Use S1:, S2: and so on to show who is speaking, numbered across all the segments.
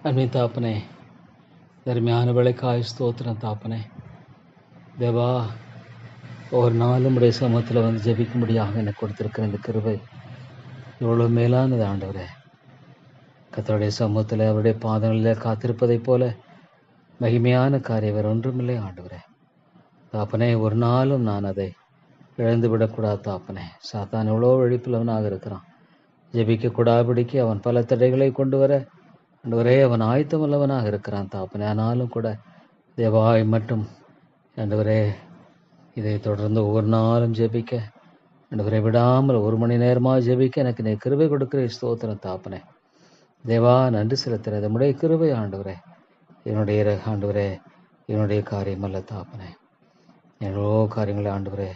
S1: அன்பின் தாப்பனே, தருமையான வேலைக்காய் ஸ்தோத்திரம் தாப்பனே. தேவா, ஒவ்வொரு நாளும் உடைய சமூகத்தில் வந்து ஜெபிக்கும்படியாக எனக்கு கொடுத்திருக்கிற இந்த கிருபை எவ்வளோ மேலானது ஆண்டவரே. கர்த்தருடைய சமூகத்தில் அவருடைய பாதங்களில் காத்திருப்பதைப் போல மகிமையான காரியம் வேறு ஒன்றுமில்லை ஆண்டவரே. தாப்பனே, ஒரு நாளும் நான் அதை இழந்து விடக்கூடாது தாப்பனே. சாத்தான் எவ்வளோ விழிப்புள்ளவனாக இருக்கிறான். ஜெபிக்கக்கூடாதபடிக்கு அவன் பல தடைகளை கொண்டு வர ஆண்டவரே அவன் ஆயத்தமுள்ளவனாக இருக்கிறான் தாப்பனே. ஆனாலும் கூட தேவாய் மட்டும் ஆண்டவரே இதை தொடர்ந்து ஒவ்வொரு நாளும் ஜெபிக்க ஆண்டவரை விடாமல் 1 மணி நேரமாக ஜெபிக்க எனக்கு நீ கிருபை கொடுக்கிற ஸ்தோத்திரம் தாப்பனே. தேவா, நன்றி செலுத்துறது நம்முடைய கிருபை ஆண்டவரே. என்னுடைய ஆண்டவரே என்னுடைய காரியம் அல்ல தாப்பனே. எவ்வளோ காரியங்களை ஆண்டவரே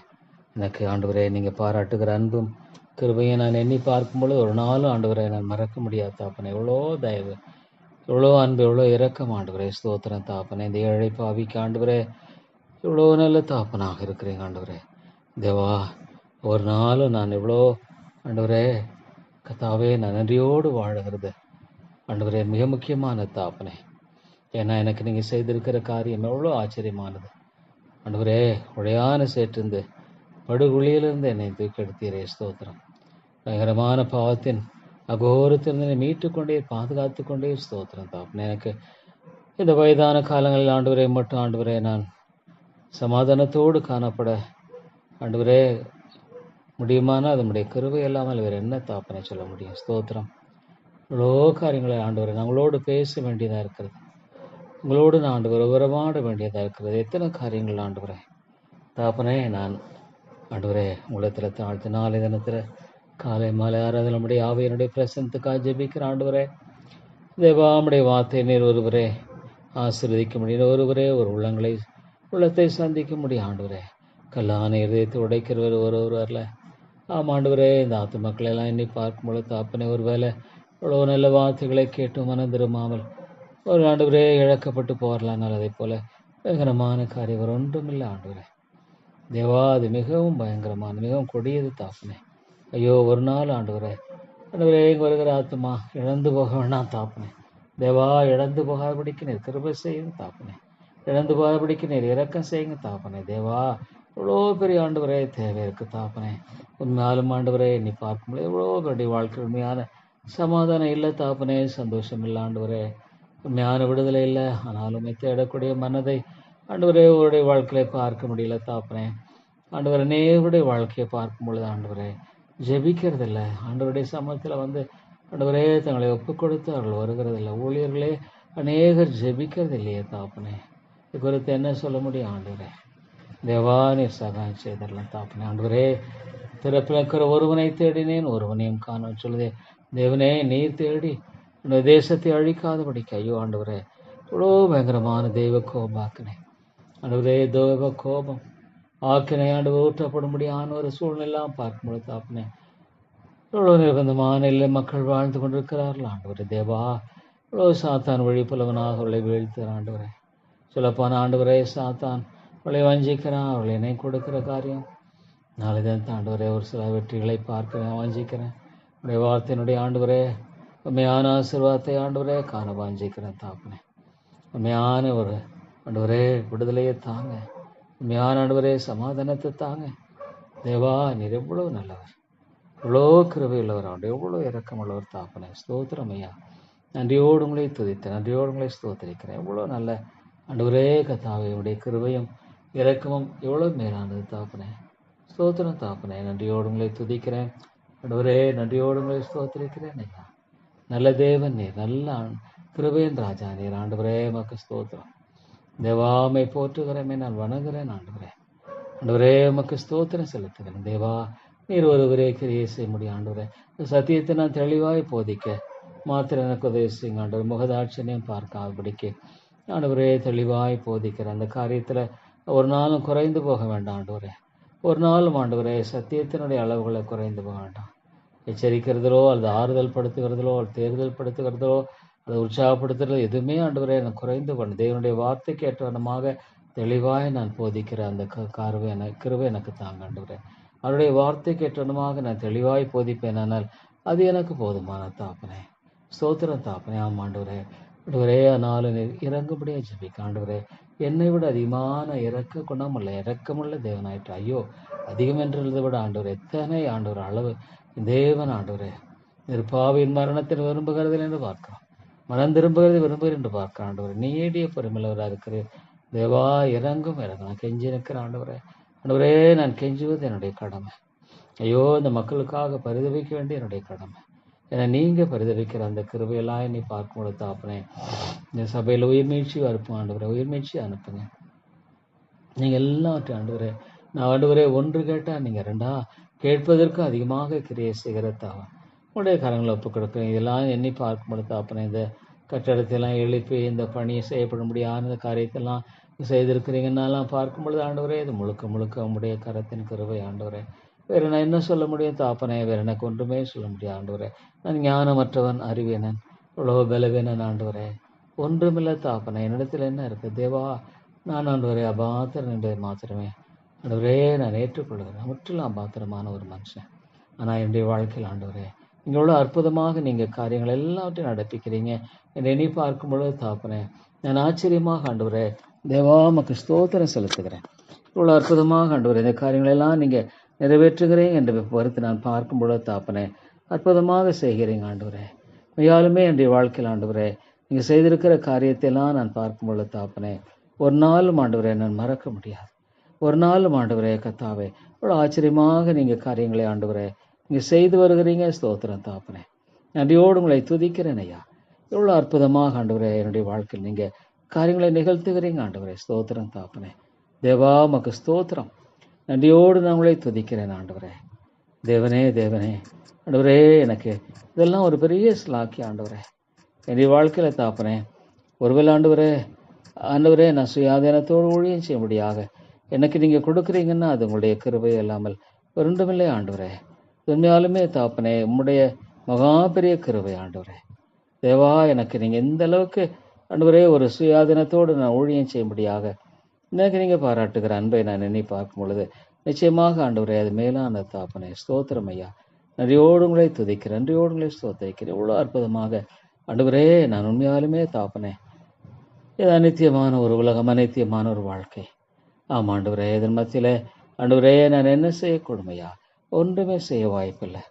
S1: எனக்கு ஆண்டவரே நீங்கள் பாராட்டுகிற அன்பும் கிருபையை நான் எண்ணி பார்க்கும்பொழுது ஒரு நாளும் ஆண்டவரை நான் மறக்க முடியாது தாப்பனே. எவ்வளோ தயவு, எவ்வளோ அன்பு, எவ்வளோ இரக்கம் ஆண்டவரே. ஸ்தோத்திரம் தாப்பனே. இந்த ஏழை பாவிக்கு ஆண்டவரே எவ்வளோ நல்ல தாப்பனாக இருக்கிறீங்க ஆண்டவரே. தேவா, ஒரு நாளும் நான் எவ்வளோ ஆண்டவரே கத்தாவே நான் நன்றியோடு வாழுகிறது ஆண்டவரே மிக முக்கியமான தாப்பனே. ஏன்னா எனக்கு நீங்கள் செய்திருக்கிற காரியம் எவ்வளோ ஆச்சரியமானது ஆண்டவரே. உடையான சேற்றிருந்து படுகுழியிலிருந்து என்னை தூக்கெடுத்தீரே ஸ்தோத்திரம். பயங்கரமான பாவத்தின் அகோரத்திலிருந்து மீட்டு கொண்டே பாதுகாத்து கொண்டே ஸ்தோத்திரம் தாப்பனே. எனக்கு இந்த வயதான காலங்களில் ஆண்டவரே மட்டும் ஆண்டவரே நான் சமாதானத்தோடு காணப்பட ஆண்டவரே முடியுமானா அது நம்முடைய கிருபை இல்லாமல் வேறு என்ன தாப்பனை சொல்ல முடியும். ஸ்தோத்திரம். இவ்வளோ காரியங்களை ஆண்டவரை நான் உங்களோடு பேச வேண்டியதாக இருக்கிறது. உங்களோடு நான் ஆண்டவரை உறவாட வேண்டியதாக இருக்கிறது. எத்தனை காரியங்கள் ஆண்டவரே தாப்பனே நான் ஆண்டவரே உலகத்தில் தாழ்த்து நாளை தினத்தில் காலை மாலை ஆறாவது நம்முடைய ஆவியனுடைய பிரசனத்துக்காக ஜெபிக்கிற ஆண்டவரே. தேவாமுடைய வார்த்தை நீர் ஒருவரே ஆசீர்வதிக்க முடியும். ஒருவரே ஒரு உள்ளத்தை சந்திக்க முடியும் ஆண்டவரே. கல்லான இதயத்தை உடைக்கிறவர் ஒருவர் வரல. ஆமாண்டவரே, இந்த ஆத்து மக்களை எல்லாம் எண்ணி பார்க்கும்பொழுது தாப்பனே ஒரு வேலை இவ்வளோ நல்ல வார்த்தைகளை கேட்டு மனம் திரும்பாமல் ஒரு ஆண்டவரே இழக்கப்பட்டு போகலானால் அதை போல பயங்கரமான காரியம் ஒரு ஒன்றுமில்லை ஆண்டவரே. தேவா, அது மிகவும் பயங்கரமான மிகவும் கொடியது தாப்பனே. ஐயோ, ஒரு நாள் ஆண்டவரே இங்கே வருகிற ஆத்மா இழந்து போக வேண்டாம் தாப்பனே. தேவா, இழந்து போகாதபடிக்கு நீர் கிருபை செய்யுங்க தாப்பனே. இழந்து போகாதபடிக்கு நீர் இரக்கம் செய்யுங்க தாப்பனே. தேவா, எவ்வளோ பெரிய ஆண்டவரே தேவை இருக்கு தாப்பனே. உண்மையாலும் ஆண்டவரே நீ பார்க்கும்போது எவ்வளோ பெரிய வாழ்க்கை உண்மையான சமாதானம் இல்லை தாப்பனே. சந்தோஷம் இல்லை ஆண்டவரே. உண்மையான விடுதலை இல்லை. ஆனாலும் தேடக்கூடிய மனதை ஆண்டவரே அவருடைய வாழ்க்கையை பார்க்க முடியல தாப்பனே. ஆண்டவரே நேருடைய வாழ்க்கையை பார்க்கும் பொழுது ஆண்டவரே ஜெபிக்கிறதில்ல. ஆண்டவருடைய சமூகத்தில் வந்து ஆண்டவரே தங்களை ஒப்பு கொடுத்து அவர்கள் வருகிறதில்லை. ஊழியர்களே அநேகர் ஜெபிக்கிறது இல்லையே தாப்பனே. இது குறித்து என்ன சொல்ல முடியும் ஆண்டவரே. தேவா, நீர் சகாயம் செய்தரலாம் தாப்பனே. ஆண்டவரே, திறப்பில் இருக்கிற ஒருவனை தேடினேன் ஒருவனையும் காண சொல்லுதே. தேவனே, நீர் தேடி உன்னுடைய தேசத்தை அழிக்காதபடிக்கு ஐயோ ஆண்டவரே இவ்வளோ பயங்கரமான தெய்வ கோபாக்கினே ஆண்டவரே. தெய்வ கோபம் ஆக்கினை ஆண்டவர் ஊற்றப்படும்படியான ஒரு சூழ்நிலாம் பார்க்கும்போது தாப்பனே இவ்வளோ நிர்பந்தமான இல்லை மக்கள் வாழ்ந்து கொண்டிருக்கிறார்கள் ஆண்டவரே. தேவா, இவ்வளோ சாத்தான் வழிப்புலவனாக அவளை வீழ்த்துகிறான் ஆண்டவரே. சொல்லப்பான ஆண்டவரே, சாத்தான் அவளை வஞ்சிக்கிறான். அவளை என்னை கொடுக்கிற காரியம் நாளை தான் ஆண்டவரே ஒரு சில வெற்றிகளை பார்க்கிறேன், வாஞ்சிக்கிறேன். உடைய வார்த்தையினுடைய ஆண்டவரே உண்மையான ஆசீர்வாதத்தை ஆண்டவரே காண வாஞ்சிக்கிறேன் தாப்பனே. உண்மையான ஒரு ஆண்டவரே விடுதலையை தாங்க. உண்மையான ஆண்டவரே சமாதானத்தை தாங்க. தேவா, நீர் எவ்வளோ நல்லவர், எவ்வளோ கிருபை உள்ளவர் ஆண்டு, எவ்வளோ இரக்கமுள்ளவர் தாப்பனே. ஸ்தோத்திரம் ஐயா. நன்றியோடு உங்களை துதித்தேன், நன்றியோடு உங்களை ஸ்தோத்திரிக்கிறேன். எவ்வளோ நல்ல ஆண்டவரே கத்தாவே. உடைய கிருபையும் இரக்கமும் எவ்வளோ மேலானது தாப்பனே. ஸ்தோத்திரம் தாப்பனே. நன்றியோடு உங்களை துதிக்கிறேன் ஆண்டவரே. நன்றியோடு உங்களை ஸ்தோத்திரிக்கிறேன் ஐயா. நல்ல தேவன் நீர், நல்ல கிருபையின் ராஜா நீர் ஆண்டவரே. மக்கு ஸ்தோத்திரம். தேவாமை போற்றுகிறமே நான் வணங்குகிறேன் ஆண்டவரே. ஆண்டவரே உமக்கு ஸ்தோத்திரம் செலுத்துகிறேன். தேவா, நீர் ஒருவரே கிரியை செய்ய முடியும் ஆண்டவரே. சத்தியத்தை நான் தெளிவாய் போதிக்க மாத்திரம் எனக்கு உதவி செய்யுங்க ஆண்டவர். முகதாட்சணையும் பார்க்காதபடிக்கு ஆண்டவரே தெளிவாய் போதிக்கிற அந்த காரியத்தில் ஒரு நாளும் குறைந்து போக வேண்டாம் ஆண்டவரே. ஒரு நாளும் ஆண்டவரே சத்தியத்தினுடைய அளவுகளை குறைந்து போக வேண்டாம். எச்சரிக்கிறதோ அல்லது ஆறுதல் படுத்துகிறதோ அல்லது தேர்தல் படுத்துகிறதோ அதை உற்சாகப்படுத்துறது எதுவுமே ஆண்டவரே எனக்கு குறைந்து பண்ணு. தேவனுடைய வார்த்தைக்கு ஏற்றவனமாக தெளிவாய் நான் போதிக்கிற அந்த கிருபை எனக்கு தாங்க ஆண்டவரே. அவருடைய வார்த்தைக்கு ஏற்றவனமாக நான் தெளிவாய் போதிப்பேன். ஆனால் அது எனக்கு போதுமான தாப்பனே. ஸ்தோத்திரம் தாப்பனே. ஆமாண்டவரே, ஆண்டவரே, ஆனாலும் நீர் இறங்கும்படியா ஜெபிக்க ஆண்டவரே. என்னை விட அதிகமான இரக்க குணமுள்ள இரக்கமுள்ள தேவனாயிற்று. ஐயோ, அதிகம் என்றதை விட ஆண்டவர் எத்தனை ஆண்டவர் அளவு தேவன் ஆண்டவரே. நீர் பாவியின் மரணத்தில் விரும்புகிறதில் என்று பார்க்கிறோம். மனம் திரும்புகிறது விரும்புகிறேன் என்று பார்க்கிறோம் ஆண்டவரே. நீடிய பொறுமையுள்ளவராக இருக்கிறேன் தேவா. இறங்கும் நான் கெஞ்சி நிற்கிற ஆண்டவரே. ஆண்டவரே, நான் கெஞ்சுவது என்னுடைய கடமை. ஐயோ, இந்த மக்களுக்காக பரிதவிக்க வேண்டிய என்னுடைய கடமை. ஏன்னா நீங்கள் பரிதவிக்கிற அந்த கிருபையெல்லாம் என்னை பார்க்கும்போது தாப்பனே, இந்த சபையில் உயிர்மீழ்ச்சி அனுப்புங்க ஆண்டவரே. உயிர்மீழ்ச்சி அனுப்புங்க. நீங்கள் எல்லாவற்றையும் ஆண்டவரே, நான் ஆண்டவரே ஒன்று கேட்டால் நீங்கள் ரெண்டா கேட்பதற்கு அதிகமாக கிரியை செய்கிற தாவா உங்களுடைய கரங்களை ஒப்புக் கொடுக்குறேன். இதெல்லாம் எண்ணி பார்க்கும்போது தாப்பனே, இந்த கட்டடத்தையெல்லாம் எழுப்பி இந்த பணியை செய்யப்பட முடியாத இந்த காரியத்தெல்லாம் செய்திருக்கிறீங்கன்னாலாம் பார்க்கும் பொழுது ஆண்டவரே, இது முழுக்க முழுக்க உங்களுடைய கரத்தின் கிருபை ஆண்டவரே. வேறு நான் என்ன சொல்ல முடியும் தாப்பனே? வேறு எனக்கு ஒன்றுமே சொல்ல முடியாது ஆண்டவரே. நான் ஞானமற்றவன், அறிவேனன், இவ்வளோ பலவேனன் ஆண்டவரே. ஒன்றுமில்லை தாப்பனே. என்னிடத்தில் என்ன இருக்குது தேவா? நான் ஆண்டவரே அபாத்திரன் என்பதை மாத்திரமே ஆண்டவரே நான் ஏற்றுக்கொள்கிறேன். முற்றிலும் அபாத்திரமான ஒரு மனுஷன். ஆனால் என்னுடைய வாழ்க்கையில் ஆண்டவரே, நீங்கள் எவ்வளோ அற்புதமாக நீங்கள் காரியங்கள் எல்லாவற்றையும் நடப்பிக்கிறீங்க. என்னை எண்ணி பார்க்கும் பொழுது தாப்பனே, நான் ஆச்சரியமாக ஆண்டவரே தேவா உமக்கு ஸ்தோத்திரம் செலுத்துகிறேன். இவ்வளோ அற்புதமாக ஆண்டவரே இந்த காரியங்களெல்லாம் நீங்கள் நிறைவேற்றுகிறீங்க என்று பொறுத்து நான் பார்க்கும் பொழுது தாப்பனே, அற்புதமாக செய்கிறீங்க ஆண்டவரே. மெய்யாலுமே என்னுடைய வாழ்க்கையில் ஆண்டவரே, நீங்கள் செய்திருக்கிற காரியத்தையெல்லாம் நான் பார்க்கும் பொழுது தாப்பனே, ஒரு நாளும் ஆண்டவரே நான் மறக்க முடியாது. ஒரு நாளும் ஆண்டவரே கத்தாவே, இவ்வளோ ஆச்சரியமாக நீங்கள் காரியங்களை ஆண்டவரே நீங்கள் செய்து வருகிறீங்க. ஸ்தோத்திரம் தாப்பனே. நன்றியோடு உங்களை துதிக்கிறேன் ஐயா. எவ்வளோ அற்புதமாக ஆண்டவரே என்னுடைய வாழ்க்கையில் நீங்கள் காரியங்களை நிகழ்த்துகிறீங்க ஆண்டவரே. ஸ்தோத்திரம் தாப்பனே. தேவா உமக்கு ஸ்தோத்திரம். நன்றியோடு நான் உங்களை துதிக்கிறேன் ஆண்டவரே. தேவனே தேவனே ஆண்டவரே, எனக்கு இதெல்லாம் ஒரு பெரிய ஸ்லாக்கி ஆண்டவரே என்னுடைய வாழ்க்கையில் தாப்பனே. ஒருவேளை ஆண்டவரே நான் சுயாதீனத்தோடு ஊழியம் செய்ய முடியாக எனக்கு நீங்கள் கொடுக்குறீங்கன்னா அது உங்களுடைய கிருபை இல்லாமல் ஒன்றுமில்லை ஆண்டவரே. உண்மையாலுமே தாப்பனே உம்முடைய மகா பெரிய கிருபை ஆண்டவரே. தேவா, எனக்கு நீங்கள் எந்த அளவுக்கு ஆண்டவரே ஒரு சுயாதீனத்தோடு நான் ஊழியம் செய்யும்படியாக எனக்கு நீங்கள் பாராட்டுகிற அன்பை நான் எண்ணி பார்க்கும் பொழுது நிச்சயமாக ஆண்டவரே அது மேலான தாப்பனே. ஸ்தோத்திரம் ஐயா. நன்றியோடு உங்களை துதிக்கிறேன், நன்றியோடு உங்களை ஸ்தோத்திரிக்கிறேன். இவ்வளோ அற்புதமாக ஆண்டவரே நான் உண்மையாலுமே தாப்பனே, இது அநித்தியமான ஒரு உலகம், அநித்தியமான ஒரு வாழ்க்கை. ஆமாம் ஆண்டவரே, இதன் மத்தியில் ஆண்டவரே நான் என்ன செய்யக்கூடும் ஐயா? ஒன்றுமே செய்ய வாய்ப்பில்லை.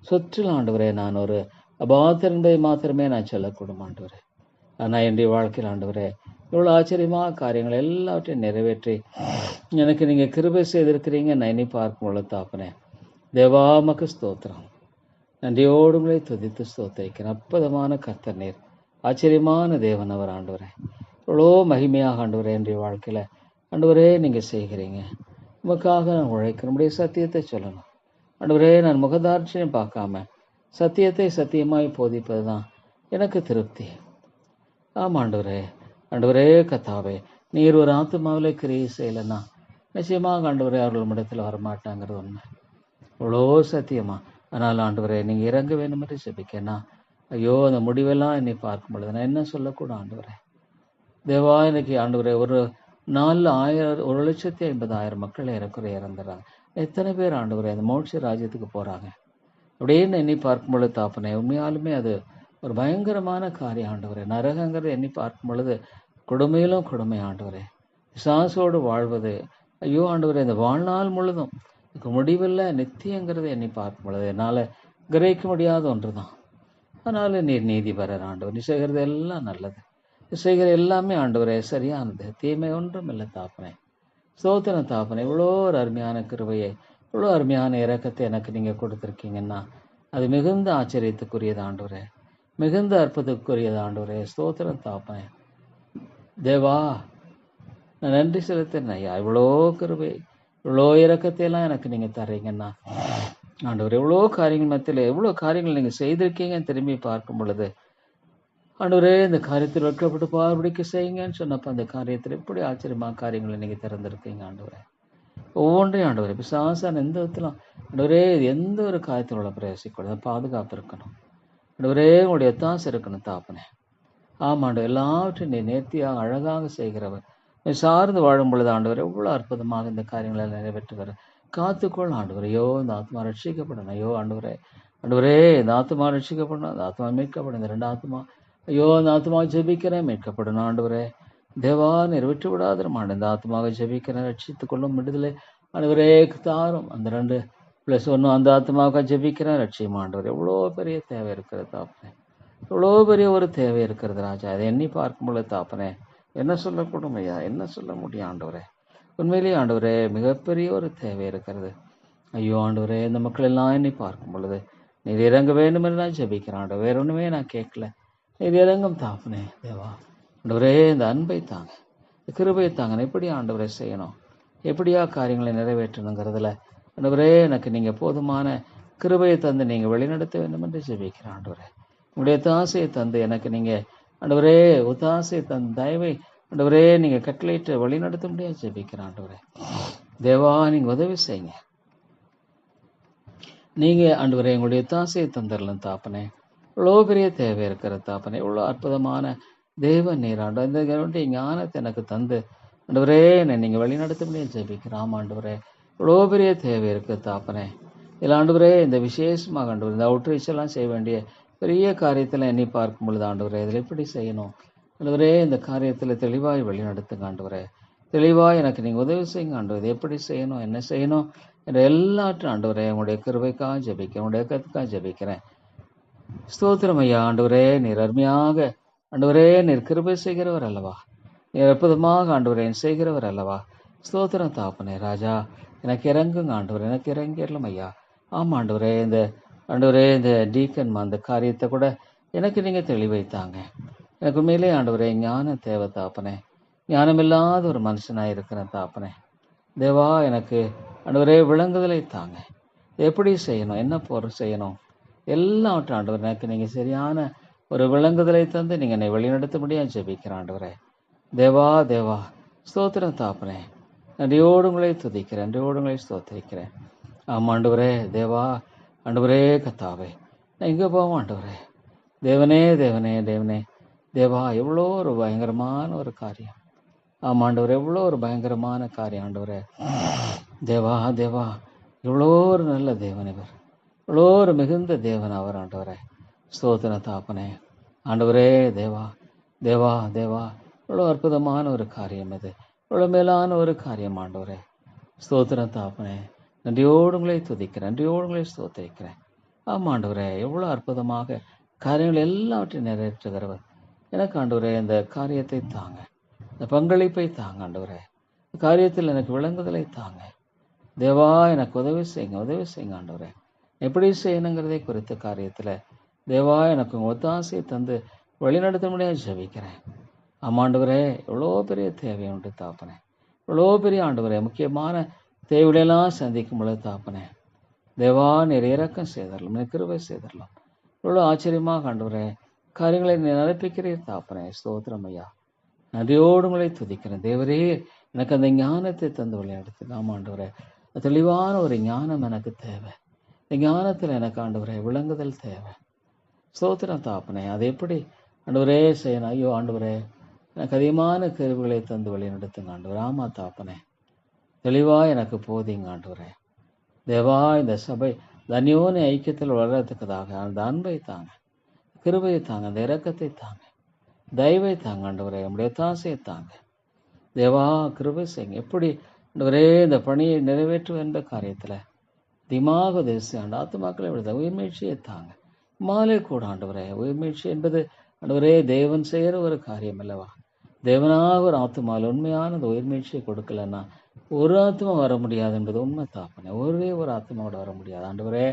S1: சுற்றிலும் ஆண்டவரே நான் ஒரு அபாத்திரன் என்பதை மாத்திரமே நான் சொல்லக்கூடும் ஆண்டவரே. ஆனால் என்னுடைய வாழ்க்கையில் ஆண்டவரே இவ்வளோ ஆச்சரியமாக காரியங்கள் எல்லாவற்றையும் நிறைவேற்றி எனக்கு நீங்கள் கிருபை செய்திருக்கிறீங்க. நான் இனி பார்க்கும் பொழுது தாப்பனே, தேவா உமக்கு ஸ்தோத்திரம். நன்றியோடு உங்களை துதித்து ஸ்தோத்திரிக்கிறேன். அற்புதமான கர்த்தர் நீர், ஆச்சரியமான தேவன் அவர் ஆண்டவரே. இவ்வளோ மகிமையாக ஆண்டவரே என்னுடைய வாழ்க்கையில் ஆண்டவரே நீங்கள் செய்கிறீங்க. உமக்காக நான் உழைக்கிறேன். நம்முடைய சத்தியத்தை சொல்லணும் ஆண்டவரே. நான் முகதாட்சியம் பார்க்காம சத்தியத்தை சத்தியமாய் போதிப்பது தான் எனக்கு திருப்தி. ஆமாம் ஆண்டவரே. ஆண்டவரே கத்தாவே, நீர் ஒரு ஆத்மாவில் கிரியை செய்யலைன்னா நிச்சயமாக ஆண்டவரே அவர்கள் இடத்துல வரமாட்டாங்கிறது உண்மை. இவ்வளோ சத்தியமா. ஆனால் ஆண்டவரே நீங்கள் இறங்க வேணும் என்று ஜெபிக்கேன்னா ஐயோ அந்த முடிவெல்லாம் என்னை பார்க்கும் பொழுது நான் என்ன சொல்லக்கூடும் ஆண்டவரே. தேவா, இன்னைக்கு ஆண்டவரே ஒரு நாளில் 1,50,000 மக்கள் ஏறக்குறைய இறந்துடுறாங்க. எத்தனை பேர் ஆண்டவரே அந்த மோட்ச ராஜ்யத்துக்கு போகிறாங்க அப்படின்னு எண்ணி பார்க்கும் பொழுது தாப்பனே, உண்மையாலுமே அது ஒரு பயங்கரமான காரியம் ஆண்டவரே. நரகங்கிறது எண்ணி பார்க்கும் பொழுது கொடுமையிலும் கொடுமை ஆண்டவரே. பிசாசோடு வாழ்வது ஐயோ ஆண்டவரே, இந்த வாழ்நாள் முழுதும் எனக்கு முடிவில்லை நித்தியங்கிறது எண்ணி பார்க்கும் பொழுது என்னால் கிரகிக்க முடியாத ஒன்று தான். அதனால நீர் நீதிபரர் ஆண்டவர். நீ செய்கிறது எல்லாம் நல்லது, நீ செய்கிற எல்லாமே ஆண்டவரே சரியானது, தீமை ஒன்றும் இல்லை தாப்பனே. ஸ்தோத்திரம் தாப்பனே. இவ்வளோ ஒரு அருமையான கிருபையை, இவ்வளோ அருமையான இரக்கத்தை எனக்கு நீங்கள் கொடுத்துருக்கீங்கன்னா அது மிகுந்த ஆச்சரியத்துக்குரியது ஆண்டவரே, மிகுந்த அற்புதத்துக்குரியது ஆண்டவரே. ஸ்தோத்திரம் தாப்பனே. தேவா, நான் நன்றி செலுத்துறேன் ஐயா. இவ்வளோ கிருபை, இவ்வளோ இரக்கத்தையெல்லாம் எனக்கு நீங்கள் தர்றீங்கன்னா ஆண்டவர், எவ்வளோ காரியங்கள் மத்தியில் எவ்வளோ காரியங்கள் நீங்கள் செய்திருக்கீங்கன்னு திரும்பி பார்க்கும் பொழுது ஆண்டவரே இந்த காரியத்தில் வெட்கப்பட்டு பார்வைக்கு செய்யுங்கன்னு சொன்னப்போ அந்த காரியத்தில் எப்படி ஆச்சரியமாக காரியங்களை நீங்கள் திறந்திருக்கீங்க ஆண்டவரே. ஒவ்வொன்றையும் ஆண்டவரே பிசாசான எந்த விதத்திலும் ஆண்டவரே எந்த ஒரு காரியத்தில் உள்ள பிரயாசிக்கூடாது, பாதுகாப்பு இருக்கணும் ஆண்டவரே. உங்களுடைய ஒத்தாசை இருக்கணும் தாப்பனே. ஆமாண்டு எல்லாவற்றையும் நீ நேர்த்தியாக அழகாக செய்கிறவர். நீ சார்ந்து வாழும் பொழுது ஆண்டவர் எவ்வளோ அற்புதமாக இந்த காரியங்களை நிறைவேற்றுவார். காத்துக்கொள் ஆண்டவர். ஐயோ இந்த ஆத்மா ரட்சிக்கப்படணும். ஐயோ ஆண்டவரே, ஆண்டவரே இந்த ஆத்மா ரட்சிக்கப்படணும், அந்த ஆத்மா மீட்கப்படும், இந்த 2 ஆத்மா ஐயோ அந்த ஆத்மாவை ஜெபிக்கிறேன், மீட்கப்படணும் ஆண்டவரே. தேவா நீர் விட்டு விடாதிரும் ஆண்டு. இந்த ஆத்மாவை ஜெபிக்கிறேன், ரட்சித்துக் கொள்ளும் விடுதலை ஆண்டவரே தாரும். அந்த 2+1 அந்த ஆத்மாவுக்காக ஜெபிக்கிறேன், ரட்சியும் ஆண்டவர். எவ்வளோ பெரிய தேவை இருக்கிறது தாப்பனே, எவ்வளோ பெரிய ஒரு தேவை இருக்கிறது ராஜா. அதை எண்ணி பார்க்கும் பொழுது தாப்பனே என்ன சொல்லக்கூடும் ஐயா, என்ன சொல்ல முடியும் ஆண்டவரே. உண்மையிலேயே ஆண்டவரே மிகப்பெரிய ஒரு தேவை இருக்கிறது. ஐயோ ஆண்டவரே, இந்த மக்கள் எல்லாம் எண்ணி பார்க்கும் பொழுது நீர் இறங்க வேண்டும் என்று நான் ஜெபிக்கிறேன் ஆண்டவர். வேற ஒன்றுமே நான் கேட்கல, நீர் இறங்கும் தாப்பனே தேவா. ஆண்டவரே இந்த அன்பை தாங்க, இந்த கிருபையை தாங்க. எப்படி ஆண்டவரை செய்யணும், எப்படியா காரியங்களை நிறைவேற்றணுங்கிறதுல ஆண்டவரே எனக்கு நீங்கள் போதுமான கிருபையை தந்து நீங்கள் வழிநடத்த வேண்டும் என்று ஜெபிக்கிறேன் ஆண்டவரே. உங்களுடைய தாசையை தந்து எனக்கு நீங்கள் ஆண்டவரே ஒத்தாசையை தந்து தயவை ஆண்டவரே நீங்கள் கட்டளையிட்டு வழி நடத்த முடியாது ஜெபிக்கிறேன் ஆண்டவரே. தேவா நீங்கள் உதவி செய்யுங்க. நீங்கள் ஆண்டவரே எங்களுடைய தாசையை தந்துடலாம் தாப்பனே. இவ்வளோ பெரிய தேவை இருக்கிற தாப்பனே, இவ்வளோ அற்புதமான தேவ நீராண்டு இந்த ஞானத்தை எனக்கு தந்து ஆண்டவரே என்னை நீங்கள் வழி நடத்த முடியாது ஜெபிக்கிறேன் ஆண்டவரே. இவ்வளோ பெரிய தேவை இருக்குது தாப்பனே. இல்லை ஆண்டவரே இந்த விசேஷமாக ஆண்டவர் இந்த அவுட்ரீச் எல்லாம் செய்ய வேண்டிய பெரிய காரியத்தில் எண்ணி பார்க்கும் பொழுது ஆண்டவரே இதில் எப்படி செய்யணும் ஆண்டவரே, இந்த காரியத்தில் தெளிவாய் வழி நடத்துங்க ஆண்டவரே. தெளிவாய் எனக்கு நீங்கள் உதவி செய்யுங்க ஆண்டவர். இது எப்படி செய்யணும், என்ன செய்யணும் என்ற எல்லாற்றும் ஆண்டவரே உங்களுடைய கிருபைக்காக ஜெபிக்கிறேன், உங்களுடைய கத்துக்காக ஜெபிக்கிறேன். ஸ்தோத்திரம் ஐயா ஆண்டவரே. நீர் அருமையாக ஆண்டவரே நீர் கிருபை செய்கிறவர் அல்லவா, நீர் அற்புதமாக ஆண்டவரே செய்கிறவர் அல்லவா. ஸ்தோத்திரம் தாப்பனே ராஜா. எனக்கு இறங்குங்க ஆண்டவர், எனக்கு இறங்கிடலாம் ஐயா. ஆமாம் ஆண்டவரே, இந்த ஆண்டவரே இந்த டீக்கன் அந்த காரியத்தை கூட எனக்கு நீங்கள் தெளிவைத்தாங்க. எனக்கு உண்மையிலே ஆண்டவரே ஞானம் தேவை தாப்பனே. ஞானம் இல்லாத ஒரு மனுஷனாக இருக்கிறேன் தாப்பனே. தேவா எனக்கு ஆண்டவரே விளங்குதலை தாங்க. எப்படி செய்யணும், என்ன பொருள் செய்யணும் எல்லாவற்றும் ஆண்டவர் எனக்கு நீங்கள் சரியான ஒரு விளங்குதலை தந்து நீங்கள் என்னை வழிநடத்த முடியாது ஜெபிக்கிறேன் ஆண்டவரே. தேவா தேவா ஸ்தோத்திரம் தாப்பனே. நன்றியோடு உங்களை துதிக்கிறேன், நன்றியோடு உங்களை ஸ்தோத்திரிக்கிறேன். ஆமாம் ஆண்டவரே. தேவா ஆண்டவரே கத்தாவே நான் எங்கே போவோம் ஆண்டவரே. தேவனே தேவனே தேவனே தேவா எவ்வளோ ஒரு பயங்கரமான ஒரு காரியம். ஆமாம் ஆண்டவர், எவ்வளோ ஒரு பயங்கரமான காரியம் ஆண்டவரே. தேவா தேவா எவ்வளோ ஒரு நல்ல தேவன் இவர், எவ்வளோ ஒரு மிகுந்த தேவன் அவர் ஆண்டவரே. ஸ்தோத்திர தாப்பனே ஆண்டவரே. தேவா தேவா தேவா எவ்வளோ அற்புதமான ஒரு காரியம் இது, எவ்வளோ மேலான ஒரு காரியம் ஆண்டவரே. ஸ்தோத்திர தாப்பனே. நன்றியோடு உங்களை துதிக்கிறேன், நன்றியோடு உங்களை ஸ்தோத்திரிக்கிறேன். ஆமாம் ஆண்டவரே, எவ்வளோ அற்புதமாக காரியங்கள் எல்லாவற்றையும் நிறைவேற்றுகிறவர் எனக்கு ஆண்டவரே. இந்த காரியத்தை தாங்க, இந்த பங்களிப்பை தாங்க ஆண்டவரே. இந்த காரியத்தில் எனக்கு விளங்குதலை தாங்க தேவா. எனக்கு உதவி செய்யுங்க, உதவி செய்யுங்க ஆண்டவரே. எப்படி செய்யணுங்கிறதை குறித்த காரியத்தில் தேவா எனக்கு உங்கள் ஒத்தாசையை தந்து வழிநடத்த முடியாது ஜெபிக்கிறேன். ஆமாண்டவரே, எவ்வளோ பெரிய தேவை உண்டு தாப்பனே, எவ்வளோ பெரிய ஆண்டவரே முக்கியமான தேவைகளெல்லாம் சந்திக்கும் பொழுது தாப்பனே தேவா நீர் இறக்கம் செய்தரலாம், நீர் கிருபை செய்தரலாம். இவ்வளோ ஆச்சரியமாக ஆண்டவரே காரியங்களை நீ நடப்பிக்கிறீர் தாப்பனே. ஸ்தோத்திரம் ஐயா. நன்றியோடு உங்களை துதிக்கிறேன் தேவரே. எனக்கு அந்த ஞானத்தை தந்து விளையாடுத்து நாம் ஆண்டவரே. தெளிவான ஒரு ஞானம் எனக்கு தேவை. இந்த ஞானத்தில் எனக்கு ஆண்டவரே விளங்குதல் தேவை. ஸ்தோத்திரம் தாப்பனே. அது எப்படி ஆண்டவரே செய்யணும்? ஐயோ ஆண்டவரே எனக்கு அதிகமான கேள்விகளை தந்து வழி நடத்துங்க ஆண்டவர். ஆமா தாப்பனே, தெளிவா எனக்கு போதிங்க ஆண்டவரே. தேவா இந்த சபை தன்யோனி ஐக்கியத்தில் வளர்றதுக்குதாக அந்த அன்பை தாங்க, கிருபையை தாங்க, அந்த இரக்கத்தை தாங்க, தயவை தாங்க ஆண்டவரே. நம்முடைய தாசையை தாங்க தேவா. கிருபை செய்யுங்க. எப்படி ஆண்டவரே இந்த பணியை நிறைவேற்றுவது என்ற காரியத்தில் திமாக தேசி ஆண்டு ஆத்துமாக்களை விடுத உயிர்மீழ்ச்சியை தாங்க. மாலை கூட ஆண்டவரே, உயிர்மீழ்ச்சி என்பது ஆண்டவரே தேவன் செய்கிற ஒரு காரியம் அல்லவா. தேவனாக ஒரு ஆத்துமாவில் உண்மையான உயிர்மீழ்ச்சியை கொடுக்கலன்னா ஒரு ஆத்மா வர முடியாது என்பது உண்மை தாப்பனே. ஒரே ஒரு ஆத்மாவோட வர முடியாது ஆண்டவரே.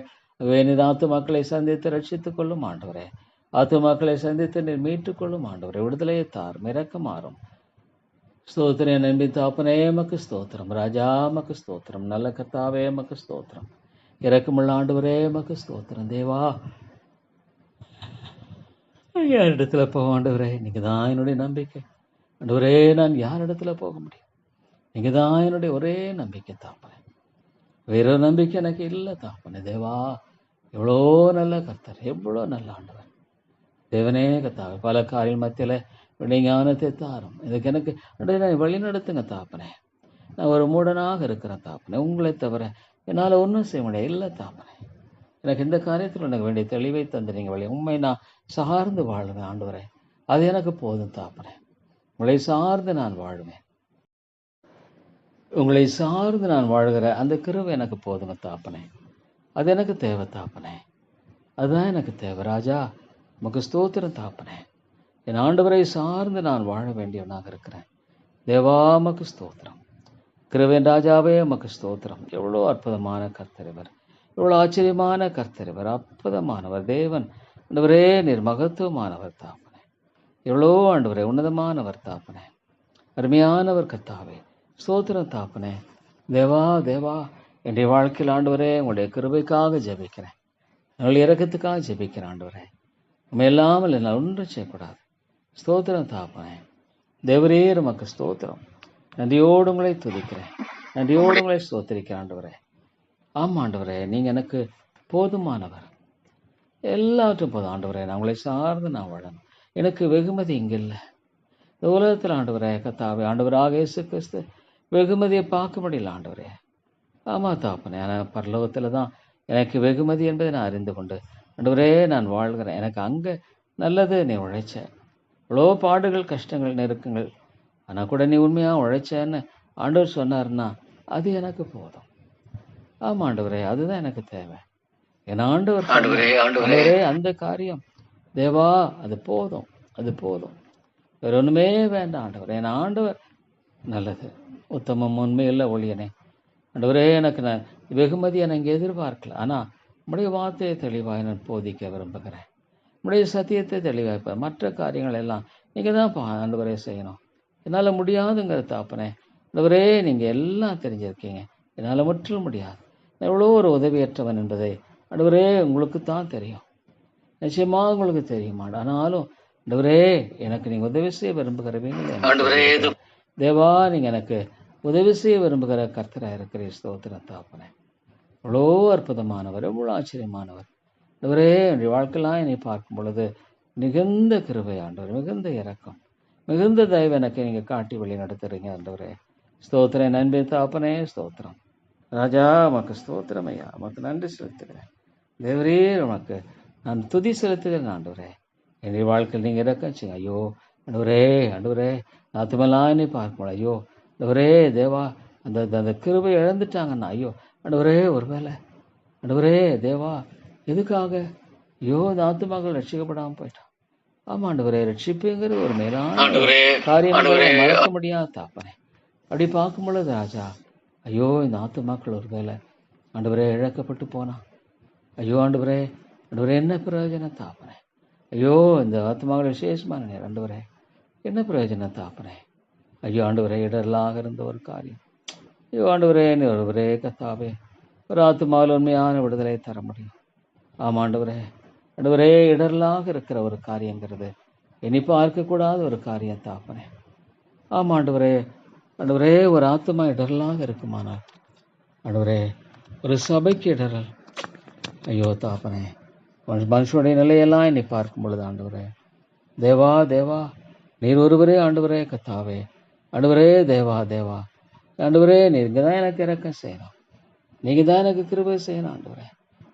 S1: நீர் ஆத்துமாக்களை சந்தித்து ரட்சித்துக் கொள்ளும் ஆண்டவரே. ஆத்துமாக்களை சந்தித்து நீர் மீட்டுக் கொள்ளும் ஆண்டவரே. விடுதலையை தாரும், இறக்கம் மாறும். ஸ்தோத்திரம் நம்பி தாப்பனே மக்கு ஸ்தோத்திரம். ராஜா மக்கு ஸ்தோத்திரம். நல்ல கர்த்தாவே மக்கு ஸ்தோத்திரம். இறக்கமுள்ள ஆண்டவரே மக்கு ஸ்தோத்திரம். தேவா யார் இடத்துல போக ஆண்டவரே? நீங்க தான் என்னுடைய நம்பிக்கை ஆண்டவரே. நான் யார் இடத்துல போக முடியும்? நீங்க தான் என்னுடைய ஒரே நம்பிக்கை தாப்பனே. வேற நம்பிக்கை எனக்கு இல்லை தாப்பனே. தேவா எவ்வளோ நல்ல கர்த்தர், எவ்வளோ நல்ல ஆண்டவர் தேவனே கத்தாவே. பல காரியம் மத்தியில் உடைய ஞானத்தை தாரும். இதுக்கு எனக்கு நான் வழி நடத்துங்க தாப்பனே. நான் ஒரு மூடனாக இருக்கிறேன் தாப்பனே. உங்களை தவிர என்னால் ஒன்றும் செய்ய முடியாது இல்லை தாப்பனே. எனக்கு இந்த காரியத்தில் எனக்கு வேண்டிய தெளிவை தந்து நீங்கள் வழி உண்மை நான் சார்ந்து வாழுவேன் ஆண்டவரே. அது எனக்கு போதும் தாப்பனே. உங்களை சார்ந்து நான் வாழ்வேன். உங்களை சார்ந்து நான் வாழ்கிற அந்த கிருபை எனக்கு போதுங்க தாப்பனே. அது எனக்கு தேவை தாப்பனே. அதுதான் எனக்கு தேவை ராஜா. உமக்கு ஸ்தோத்திரம் தாப்பனே. என் ஆண்டவரை சார்ந்து நான் வாழ வேண்டியவனாக இருக்கிறேன். தேவா உமக்கு ஸ்தோத்திரம். கிருபையின் ராஜாவே உமக்கு ஸ்தோத்திரம். எவ்வளோ அற்புதமான கர்த்தரிவர், எவ்வளோ ஆச்சரியமான கர்த்தரிவர், அற்புதமானவர் தேவன். ஆண்டவரே நீர் மகத்துவமானவர் தாப்பனே. எவ்வளோ ஆண்டவரே உன்னதமானவர் தாப்பனே. அருமையானவர் கர்த்தாவே. ஸ்தோத்திரம் தாப்பனே. தேவா தேவா என்னுடைய வாழ்க்கையில் ஆண்டவரே உங்களுடைய கிருபைக்காக ஜெபிக்கிறேன். உங்களுடைய இரக்கத்துக்காக ஜெபிக்கிறேன் ஆண்டவரே. நம்ம இல்லாமல் என்னால் ஒன்றும் செய்யக்கூடாது. ஸ்தோத்திரம் தாப்பனே. தேவரே உமக்கு ஸ்தோத்திரம். நன்றியோடு உங்களை துதிக்கிறேன். நன்றியோடு உங்களை ஸ்தோத்திரிக்கிறேன் ஆண்டவரே. ஆமாம் ஆண்டவரே, நீங்கள் எனக்கு போதுமானவர். எல்லாவற்றும் போதும் ஆண்டவரே. நான் உங்களை சார்ந்து நான் வாழணும். எனக்கு வெகுமதி இங்கே இல்லை. இந்த உலகத்தில் ஆண்டவரே கர்த்தாவே, ஆண்டவராக இயேசு கிறிஸ்து வெகுமதியை பார்க்க முடியல ஆண்டவரே. ஆமாம் தாப்பனே. ஆனால் பரலோகத்தில் தான் எனக்கு வெகுமதி என்பதை நான் அறிந்து கொண்டு ஆண்டவரே நான் வாழ்கிறேன். எனக்கு அங்கே நல்லது நீ உழைச்ச. இவ்வளோ பாடுகள், கஷ்டங்கள், நெருக்கங்கள், ஆனால் கூட நீ உண்மையாக உழைச்சேன்னு ஆண்டவர் சொன்னார்னா அது எனக்கு போதும். ஆமாம் ஆண்டவரே, அதுதான் எனக்கு தேவை. என் ஆண்டவர் ஆண்டவரே அந்த காரியம் தேவா அது போதும், அது போதும். வேற ஒன்றுமே வேண்டாம் ஆண்டவரே. என் ஆண்டவர் நல்லது, உத்தமம், உண்மையுள்ள ஒளியனே. ஆண்டவரே எனக்கு நான் வெகுமதியை நான் இங்கே எதிர்பார்க்கல. ஆனால் உம்முடைய வார்த்தையை தெளிவாக நான் போதிக்க விரும்புகிறேன். உம்முடைய சத்தியத்தை தெளிவாக மற்ற காரியங்கள் எல்லாம் நீங்கள் தான் ஆண்டவரே செய்யணும். என்னால் முடியாதுங்கிற தாப்பனே. ஆண்டவரே நீங்கள் எல்லாம் தெரிஞ்சிருக்கீங்க. என்னால் முற்றிலும் முடியாது. நான் எவ்வளோ ஒரு உதவியற்றவன் என்பதை ஆண்டவரே உங்களுக்கு தான் தெரியும். நிச்சயமாக உங்களுக்கு தெரியுமா? ஆனாலும் ஆண்டவரே எனக்கு நீங்கள் உதவி செய்ய விரும்புகிறவங்க தேவா. நீங்கள் எனக்கு உதவி செய்ய விரும்புகிற கர்த்தராக இருக்கிற ஸ்தோத்திரம் தாப்பனே. எவ்வளோ அற்புதமானவர், எவ்வளோ ஆச்சரியமானவர் ஆண்டவரே. என்னுடைய வாழ்க்கையெல்லாம் என்னை பார்க்கும் பொழுது மிகுந்த கிருபை ஆண்டவர், மிகுந்த இரக்கம், மிகுந்த தயவு எனக்கு நீங்கள் காட்டி வழி நடத்துறீங்க ஆண்டவரே. ஸ்தோத்திரம் நன்றி தாப்பனே. ஸ்தோத்திரம் ராஜா. உமக்கு ஸ்தோத்திரம் ஐயா. உமக்கு நன்றி செலுத்துகிறேன் தேவரே. உமக்கு நான் துதி செலுத்துகிறேன் ஆண்டவரே. என்னுடைய வாழ்க்கையில் நீங்கள் இரக்கம் செய்யுங்க. ஐயோ ஆண்டவரே, ஆண்டவரே நாத்துமெல்லாம் என்னை பார்க்கணும். ஐயோ ஆண்டவரே தேவா, அந்த அந்த கிருபை இழந்துட்டாங்கண்ணா. ஐயோ ஆண்டவரே, ஒருவேளை ஆண்டவரே தேவா எதுக்காக ஐயோ இந்த ஆத்துமாக்கள் ரட்சிக்கப்படாமல் போயிட்டான். ஆமாம் ஆண்டவரே, ரட்சிப்புங்கிறது ஒரு மேலான காரியம், மறக்க முடியாத தாப்பனே. அப்படி பார்க்கும் பொழுது ராஜா, ஐயோ இந்த ஆத்துமாக்கள் ஒருவேளை ஆண்டவரே இழக்கப்பட்டு போனான். ஐயோ ஆண்டவரே, ஆண்டவரே என்ன பிரயோஜனம் தாப்பனே. ஐயோ இந்த ஆத்துமாக்கள் விசேஷமான நேரம் ஆண்டவரே, என்ன பிரயோஜனம் தாப்பனே. ஐயோ ஆண்டவரே, இடர்லாக இருந்த ஒரு காரியம். ஐயோ ஆண்டவரே, ஒருவரே கத்தாவே ஒரு ஆத்துமாவில் உண்மையான விடுதலை தர முடியும். ஆமாம் ஆண்டவரே, ஆண்டவரே இடர்லாக இருக்கிற ஒரு காரியங்கிறது இனி பார்க்கக்கூடாத ஒரு காரியம் தாப்பனே. ஆமாம் ஆண்டவரே, ஆண்டவரே ஒரு ஆத்துமா இடர்லாக இருக்குமானால் ஆண்டவரே, ஒரு சபைக்கு இடரல். ஐயோ தாப்பனே, மனுஷனுடைய நிலையெல்லாம் என்னை பார்க்கும் பொழுது ஆண்டவரே தேவா தேவா நீர் ஒருவரே ஆண்டவரே கத்தாவே. ஆண்டவரே தேவா தேவா ஆண்டவரே, நீங்கள் தான் எனக்கு இறக்கம் செய்யணும். நீங்கள் தான் எனக்கு கிருபை செய்யணும் ஆண்டவரே.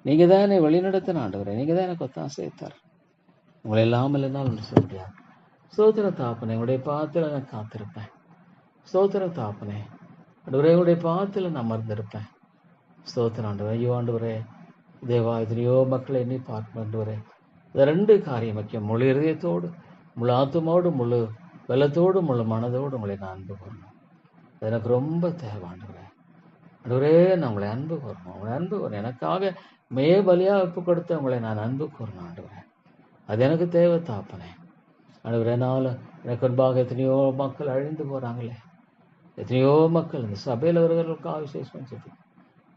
S1: நீங்கள் தான் என்னை வழிநடத்தணும் ஆண்டவரே. நீங்கள் தான் எனக்கு ஒத்தாசை தர. உங்களை இல்லாமல் என்னால் ஒன்று சொல்ல முடியாது. ஸ்தோத்திர தாப்பனே, உங்களுடைய பாத்தில் நான் காத்திருப்பேன். ஸ்தோத்திர தாப்பனே, ஆண்டவரே உங்களுடைய பாத்தில் நான் அமர்ந்திருப்பேன். ஸ்தோத்திரம் ஆண்டவரே. ஐயோ ஆண்டவரே தேவா, எத்தனையோ மக்களை எண்ணி பார்க்கணும் ஆண்டவரே. இந்த ரெண்டு காரியம் முக்கியம். முழு இதயத்தோடு, முழு ஆத்துமோடு, முழு பலத்தோடு, முழு மனதோடு உங்களை நான் அன்பு கூறணும். அது எனக்கு ரொம்ப தேவை ஆண்டவரே. ஆண்டவரே, நான் உங்களை அன்பு கூறணும். உங்களை அன்பு கூறணும். எனக்காக பலியாக ஒப்பு கொடுத்து உங்களை நான் அன்பு கூறணும் ஆண்டவரே. அது எனக்கு தேவை தாப்பனே. ஆண்டவரே, நாளும் எனக்கு முன்பாக எத்தனையோ மக்கள் அழிந்து போகிறாங்களே. எத்தனையோ மக்கள் இந்த சபையில் வருவர்களுக்காக விசேஷமாக செபிக்கணும்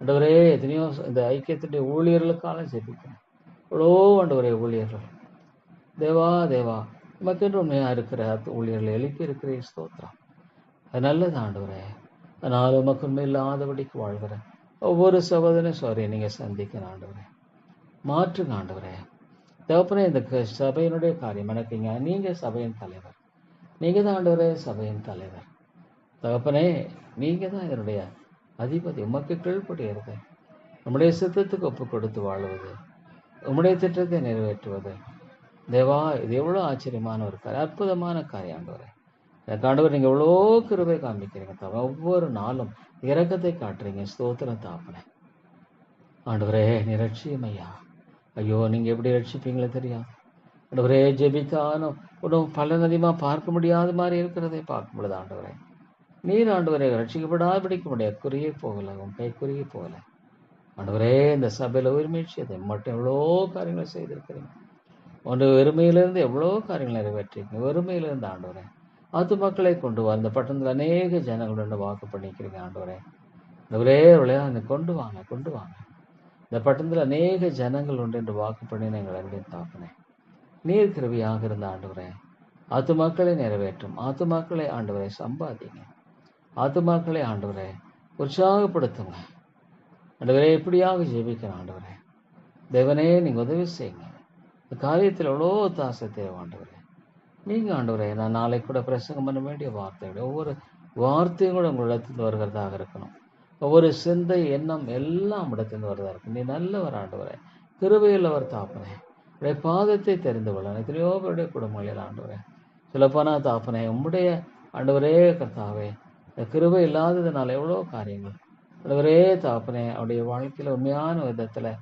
S1: ஆண்டவரே. எத்தனையோ இந்த ஐக்கியத்துடைய ஊழியர்களுக்காக செபிக்கணும். எவ்வளோ ஆண்டவரே ஊழியர்கள் தேவா தேவா மக்கள் உண்மையாக இருக்கிற ஊழியர்களை எழுப்பி இருக்கிற ஸ்தோத்திரம். அது நல்லது ஆண்டவரே. அதனால் உமக்கு உண்மை இல்லாதபடிக்கு வாழ்கிற ஒவ்வொரு சகோதரனையும் நீங்கள் சந்திக்கணும் ஆண்டவரே. மாற்றுங்க ஆண்டவரே. தகப்பனே, இந்த சபையினுடைய காரியம் எனக்கு நீங்கள் சபையின் தலைவர். நீங்கள் தான் ஆண்டவரே சபையின் தலைவர். தகப்பனே, நீங்கள் தான் இதனுடைய அதிபதி. உமக்கு கீழ்ப்படிகிறது, நம்முடைய சித்தத்துக்கு ஒப்பு கொடுத்து வாழுவது, உம்முடைய திட்டத்தை நிறைவேற்றுவது, தேவா, இது எவ்வளோ ஆச்சரியமான ஒரு காரியம், அற்புதமான காரியம் ஆண்டவரே. எனக்கு ஆண்டவர் நீங்கள் எவ்வளோ கிருபை காமிக்கிறீங்க தாப்பா. ஒவ்வொரு நாளும் இரக்கத்தை காட்டுறீங்க. ஸ்தோத்திரம் தாப்பனே. ஆண்டவரே நீ ரட்சியும் ஐயா. ஐயோ, நீங்கள் எப்படி ரட்சிப்பீங்களே தெரியாது. ஆண்டவரே, ஜெபித்தாலும் ஒன்றும் பலன் அதிகமாக பார்க்க முடியாத மாதிரி இருக்கிறதை பார்க்கும் பொழுது ஆண்டவரே, நீர் ஆண்டவரே ரட்சிக்கப்படாத பிடிக்க முடியாது. குறுகிய போகலை, உன் கை குறுகிய போகலை. ஆண்டவரே, இந்த சபையில் உரிமைச்சதை மட்டும் எவ்வளோ காரியங்களை செய்திருக்கிறீங்க. ஒன்று வெறுமையிலிருந்து எவ்வளோ காரியங்கள் நிறைவேற்றிருக்கீங்க. வெறுமையிலிருந்து ஆண்டவரே மக்களை கொண்டு வா. இந்த பட்டணத்தில் அநேக ஜனங்களுடன் வாக்கு பண்ணிக்கிறீங்க ஆண்டவரே. ஆண்டவரே, விளையாண்டு கொண்டு வாங்க, கொண்டு வாங்க. இந்த பட்டணத்தில் அநேக ஜனங்கள் உண்டு என்று வாக்கு பண்ணின எங்கள் அன்பின் தாப்பனே, நீர் கிருபையாக இருந்த ஆண்டவரே, மக்களை நிறைவேற்றும். மக்களை ஆண்டவரை சம்பாதிங்க. மக்களை ஆண்டவரை உற்சாகப்படுத்துங்க. ஆண்டவரே, எப்படியாக ஜெபிக்கிறேன் ஆண்டவரே. தேவனே, நீங்கள் உதவி செய்யுங்க. இந்த காரியத்தில் எவ்வளோ தாசை தேவை ஆண்டவரே. நீங்கள் ஆண்டவரே, நான் நாளைக்கு கூட பிரசங்கம் பண்ண வேண்டிய வார்த்தைகள், ஒவ்வொரு வார்த்தையும் கூட உங்களிடத்தில் வருகிறதாக இருக்கணும். ஒவ்வொரு சிந்தை, எண்ணம் எல்லாம் இடத்திலிருந்து வருவதாக இருக்கும். நீ நல்லவர் ஆண்டவரே, கிருபையுள்ளவர் தாப்பனே. உடைய பாதத்தை தெரிந்து கொள்ள எத்தனையோ பேருடைய குடும்பங்களில் ஆண்டவரே, சொல்லப்போனா தாப்பனே, உம்முடைய ஆண்டவரே கர்த்தாவே, இந்த கிருபை இல்லாததுனால எவ்வளோ காரியங்கள் ஆண்டவரே தாப்பனே, அவருடைய வாழ்க்கையில் உண்மையான விதத்தில்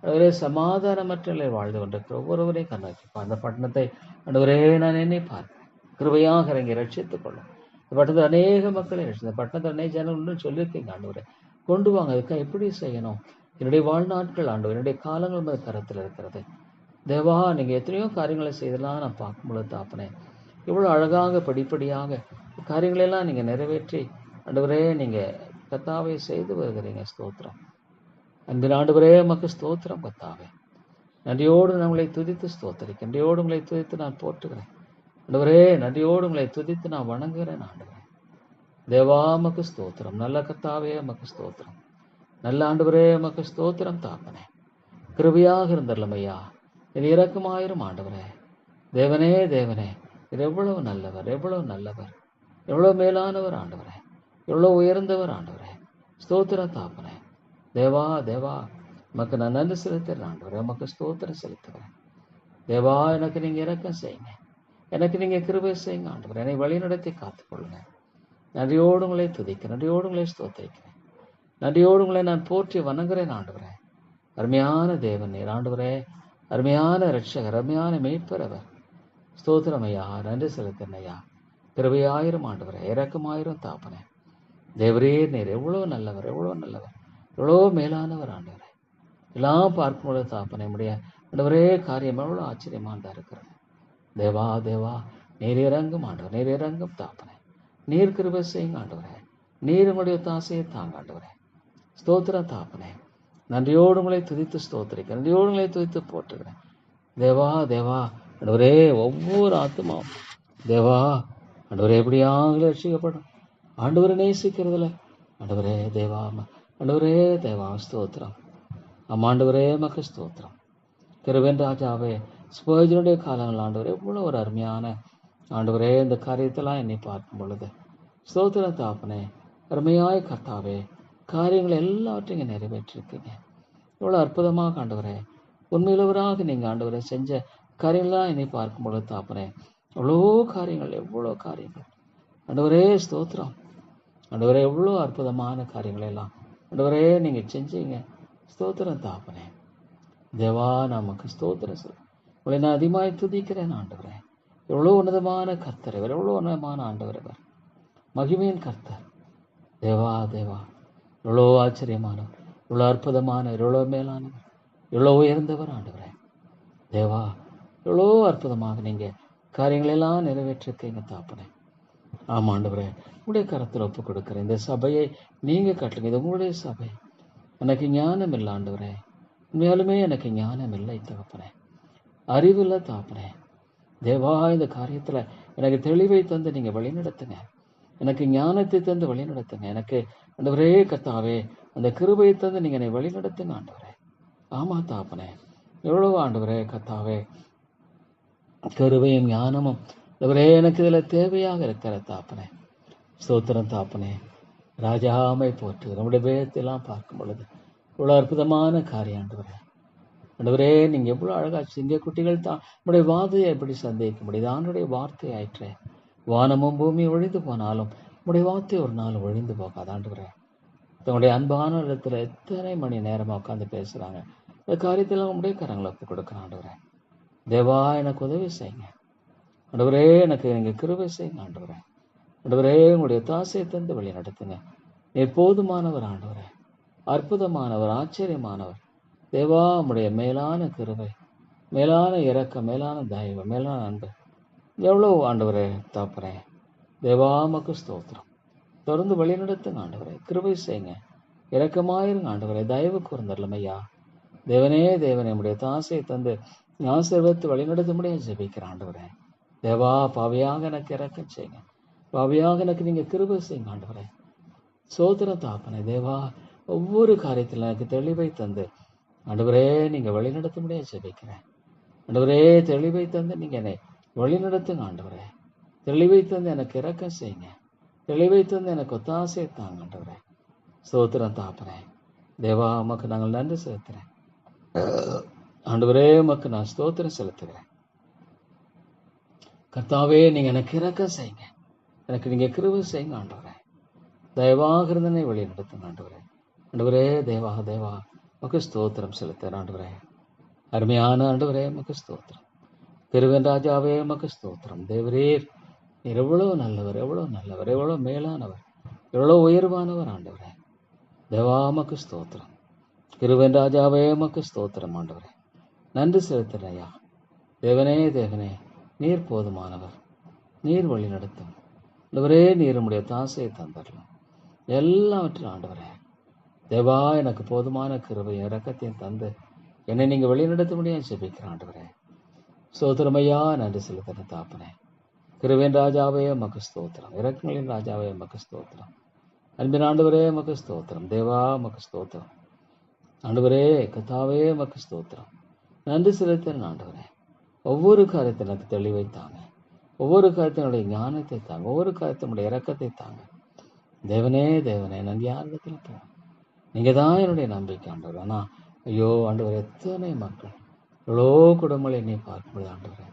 S1: ஆண்டவரே சமாதானமற்ற நிலையில் வாழ்ந்து கொண்டிருக்கிற ஒவ்வொருவரையும் கண்ணாக்கிப்பா. அந்த பட்டணத்தை ஆண்டவரே நான் என்னை பார்க்கிறேன். கிருபையாக இறங்கி ரட்சித்துக் கொள்ளும். இந்த பட்டணத்தில் அநேக மக்களை ரட்சி, இந்த பட்டணத்தில் அநேக ஜனங்கள் சொல்லியிருக்கீங்க ஆண்டவரே. கொண்டு வாங்க. அதுக்காக எப்படி செய்யணும்? என்னுடைய வாழ்நாட்கள் ஆண்டவர், என்னுடைய காலங்கள் அந்த கரத்தில் இருக்கிறது. தேவா, நீங்கள் எத்தனையோ காரியங்களை செய்தெல்லாம் நான் பார்க்கும்பொழுது தாப்பனே, இவ்வளோ அழகாக படிப்படியாக காரியங்களெல்லாம் நீங்கள் நிறைவேற்றி ஆண்டவரே நீங்கள் கர்த்தாவை செய்து வருகிறீங்க. ஸ்தோத்திரம். அன்பின் ஆண்டவரே, உமக்கு ஸ்தோத்திரம் கர்த்தாவே. நன்றியோடு நான் உங்களை துதித்து ஸ்தோத்திரிக்கிறேன். நன்றியோடு உங்களை துதித்து நான் போற்றுகிறேன் ஆண்டவரே. நன்றியோடு உங்களை துதித்து நான் வணங்குகிறேன் ஆண்டவரே. தேவா, உமக்கு ஸ்தோத்திரம். நல்ல கர்த்தாவே, உமக்கு ஸ்தோத்திரம். நல்ல ஆண்டவரே, உமக்கு ஸ்தோத்திரம் தாப்பனே. கிருபையாக இருந்தரலாம் ஐயா. இது இரக்கமாயிரும் ஆண்டவரே. தேவனே, தேவனே, இது எவ்வளவு நல்லவர், எவ்வளவு நல்லவர், எவ்வளவு மேலானவர் ஆண்டவரே, எவ்வளவு உயர்ந்தவர் ஆண்டவரே. ஸ்தோத்திரம் தாப்பனே. தேவா, தேவா, உமக்கு நான் நன்றி செலுத்துகிறேன் ஆண்டவரே. உமக்கு ஸ்தோத்திரம் செலுத்துகிறேன். தேவா, எனக்கு நீங்கள் இரக்கம் செய்யுங்க. எனக்கு நீங்கள் கிருபை செய்யுங்க ஆண்டவரே. என்னை வழிநடத்தி காத்துக்கொள்ளுங்க. நன்றியோடு உங்களை துதிக்கிறேன். நன்றியோடு உங்களை ஸ்தோத்திரிக்கிறேன். நன்றியோடு உங்களை நான் போற்றி வணங்குகிறேன் ஆண்டவரே. அருமையான தேவன் நீர் ஆண்டவரே. அருமையான ரட்சகர், அருமையான மேய்ப்பர் அவர். ஸ்தோத்திரம் ஐயா. நன்றி செலுத்துகிறேன் ஐயா. கிருபையாயிரம் ஆண்டவரே, இரக்கமாயிரம் தாப்பனே. தேவரீர் நீர் எவ்வளோ நல்லவர், எவ்வளோ நல்லவர், எவ்வளோ மேலானவர் ஆண்டவரே. எல்லாம் பார்க்கும்பொழுது தாப்பனே, நம்முடைய ஆண்டவரே காரியம் எவ்வளோ ஆச்சரியமானதாக இருக்கிறது. தேவா, தேவா, நீர் இறங்கும் ஆண்டவர், நீர் இறங்கும் தாப்பனே. நீர் கிருபை செய்யுங்க ஆண்டவரே. நீர் உங்களுடைய தாசையை தாங்க ஆண்டவரே. ஸ்தோத்திரம் தாப்பனே. நன்றியோடு உங்களை துதித்து ஸ்தோத்திரிக்கிறேன். நன்றியோடு உங்களை துதித்து போற்றுகிறேன். தேவா, தேவா, ஆண்டவரே, ஒவ்வொரு ஆத்மாவும் தேவா ஆண்டவரே எப்படியாக ரட்சிக்கப்படும் ஆண்டவரை நேசிக்கிறதுல ஆண்டவரே. தேவா, ஆண்டவரே, தேவா, ஸ்தோத்திரம். ஆமாண்டவரே, மக்கு ஸ்தோத்திரம். கிருபையின் ராஜாவே, ஸ்பர்ஜனுடைய காலங்கள் ஆண்டவரே எவ்வளோ ஒரு அருமையான ஆண்டவரே. இந்த காரியத்தெல்லாம் என்னை பார்க்கும் பொழுது ஸ்தோத்திரம் தாப்பனே. அருமையாய் கர்த்தாவே, காரியங்களை எல்லாவற்றையும் நிறைவேற்றிருக்கீங்க. எவ்வளோ அற்புதமாக ஆண்டவரே, உண்மையிலவராக நீங்கள் ஆண்டவரை செஞ்ச காரியங்கள்லாம் என்னை பார்க்கும் பொழுது தாப்பனே, எவ்வளோ காரியங்கள், எவ்வளோ காரியங்கள் ஆண்டவரே. ஸ்தோத்திரம் ஆண்டவரே. எவ்வளோ அற்புதமான காரியங்கள் எல்லாம் ஆண்டவரே நீங்கள் செஞ்சீங்க. ஸ்தோத்திரம் தாப்பனே. தேவா, நமக்கு ஸ்தோத்திரம் சொல். உங்களை நான் அதிகமாக துதிக்கிறேன் ஆண்டவரே. எவ்வளோ உன்னதமான கர்த்தர் இவர், எவ்வளோ உன்னதமான ஆண்டவர் இவர், மகிமையின் கர்த்தர். தேவா, தேவா, எவ்வளோ ஆச்சரியமானவர், எவ்வளோ அற்புதமானவர், எவ்வளோ மேலானவர், எவ்வளோ உயர்ந்தவர் ஆண்டவரே. தேவா, எவ்வளோ அற்புதமாக நீங்கள் காரியங்களெல்லாம் நிறைவேற்றிருக்கீங்க தாப்பனே. ஆமாம் ஆண்டவரே, உங்களுடைய கரத்தில் ஒப்பு கொடுக்குறேன். இந்த சபையை நீங்கள் கட்டுங்க. இது உங்களுடைய சபை. எனக்கு ஞானம் இல்லை ஆண்டவரே, உண்மையாலுமே எனக்கு ஞானம் இல்லை தகப்பனே, அறிவில்லை தாப்பனே. தேவா, இந்த காரியத்தில் எனக்கு தெளிவை தந்து நீங்கள் வழிநடத்துங்க. எனக்கு ஞானத்தை தந்து வழிநடத்துங்க. எனக்கு ஆண்டவரே கர்த்தாவே, அந்த கிருபையை தந்து நீங்கள் என்னை வழிநடத்துங்க ஆண்டவரே. ஆமாம் தாப்பனே, எவ்வளவு ஆண்டவரே கர்த்தாவே, கிருபையும் ஞானமும் ஆண்டவரே எனக்கு இதில் தேவையாக இருக்கிற தாப்பனே. ஸ்தோத்திரம் தாப்பனே. ராஜாமை போற்று. நம்முடைய வேதத்தையெல்லாம் பார்க்கும் பொழுது இவ்வளோ அற்புதமான காரியம் ஆண்டவரே. ஆண்டவரே, நீங்க எவ்வளவு அழகா சிங்க குட்டிகள் தான் உடைய வாதையை எப்படி சந்தேகிக்க முடியுது? ஆண்டுடைய வார்த்தை ஆயிற்றே. வானமும் பூமி ஒழிந்து போனாலும் உடைய வார்த்தை ஒரு நாள் ஒழிந்து போகாது. ஆண்டவரே, தன்னுடைய அன்பான இடத்துல எத்தனை மணி நேரமா உட்காந்து பேசுறாங்க. இந்த காரியத்தில் உடைய கரங்களை ஒப்பு கொடுக்குறேன். ஆண்டவரே, தேவா எனக்கு உதவி செய்யுங்க. ஆண்டவரே, எனக்கு நீங்க கிருபை செய்யுங்க. ஆண்டவரே, ஆண்டவரே, உங்களுடைய தாசையை தந்து வழி நடத்துங்க. நீர் போதுமானவர். ஆண்டவரே, அற்புதமானவர், ஆச்சரியமானவர். தேவா, உடைய மேலான கிருபை, மேலான இரக்கம், மேலான தயவு, மேலான அன்பு எவ்வளவு ஆண்டவரே தாப்பறேன். தேவா, உமக்கு ஸ்தோத்திரம். தொடர்ந்து வழி நடத்துங்க. ஆண்டவரே, கிருபை செய்யுங்க. இரக்கமாயிருங்க. ஆண்டவரே, தயவு கூர்ந்தரலும் ஐயா. தேவனே, தேவனே, உடைய தாசையை தந்து ஆசீர்வதித்து வழி நடத்த முடியாது ஜெபிக்கிற ஆண்டவரே. தேவா, பாவியாக எனக்கு இரக்கம் செய்யுங்க. பாவியாக எனக்கு நீங்க கிருபை செய்யுங்க. ஆண்டவரே, சோதரம் தாப்பனே. தேவா, ஒவ்வொரு காரியத்தில் எனக்கு தெளிவை தந்து ஆண்டவரே நீங்க வழி நடத்த முடியாது ஜெபிக்கிறேன். ஆண்டவரே, தெளிவை தந்து நீங்க என்னை வழி நடத்துங்க. ஆண்டவரே, தெளிவை தந்து எனக்கு இரக்கம் செய்யுங்க. தெளிவை தந்து எனக்கு ஒத்தாசை தாங்க. ஆண்டவரே, சோத்திரம் தாப்பறேன். தேவா, உமக்கு நாங்கள் நன்றி செலுத்துறேன். ஆண்டவரே, உமக்கு நான் ஸ்தோத்திரம் செலுத்துகிறேன். கர்த்தாவே, நீங்க எனக்கு இரக்கம் செய்யுங்க. எனக்கு நீங்க கிருபை செய்யுங்க. ஆண்டவரே, தயவாக இருந்தனை வழி நடத்துங்க. ஆண்டவரே, ஆண்டவரே, தேவா, தேவா, உமக்கு ஸ்தோத்திரம் செலுத்துறேன். ஆண்டவரே, அருமையான ஆண்டவரே, உமக்கு ஸ்தோத்திரம். கிருபையின் ராஜாவே, உமக்கு ஸ்தோத்திரம். தேவரீர், நீர் எவ்வளவு நல்லவர், எவ்வளவு நல்லவர், எவ்வளவு மேலானவர், எவ்வளவு உயர்வானவர். ஆண்டவரே, தேவா, உமக்கு ஸ்தோத்திரம். கிருபையின் ராஜாவே, உமக்கு ஸ்தோத்திரம். ஆண்டவரே, நன்றி செலுத்துறேன் ஐயா. தேவனே, தேவனே, நீர் போதுமானவர். நீர் வழி நடத்தும். ஆண்டவரே, நீர் உம்முடைய தாசையை தந்தரலாம். எல்லாவற்றிலும் ஆண்டவரே, தேவா, எனக்கு போதுமான கிருபை இரக்கத்தையும் தந்து என்னை நீங்க வழி நடத்த முடியாது ஜெபிக்கிறேன். ஆண்டவரே, ஸ்தோத்திரமையா, நன்றி செலுத்துறேன் தாப்பனே. கிருபையின் ராஜாவே, உமக்கு ஸ்தோத்திரம். இரக்கங்களின் ராஜாவே, உமக்கு ஸ்தோத்திரம். அன்பின் ஆண்டவரே, உமக்கு ஸ்தோத்திரம். தேவா, உமக்கு ஸ்தோத்திரம். ஆண்டவரே, கர்த்தாவே, உமக்கு ஸ்தோத்திரம். நன்றி செலுத்துறேன். ஆண்டவரே, ஒவ்வொரு காரியத்தை எனக்கு தெளிவை தாங்க. ஒவ்வொரு காரியத்தினுடைய ஞானத்தை தாங்க. ஒவ்வொரு காரியத்தினுடைய இரக்கத்தை தாங்க. தேவனே, தேவனே, நான் யாரிடத்துல போவேன்? நீங்க தான் என்னுடைய நம்பிக்கை. ஆண்டவர், ஆனா ஐயோ ஆண்டவர், எத்தனை மக்கள், எவ்வளோ குடும்பங்களை என்னை பார்க்கும்போது ஆண்டவரே,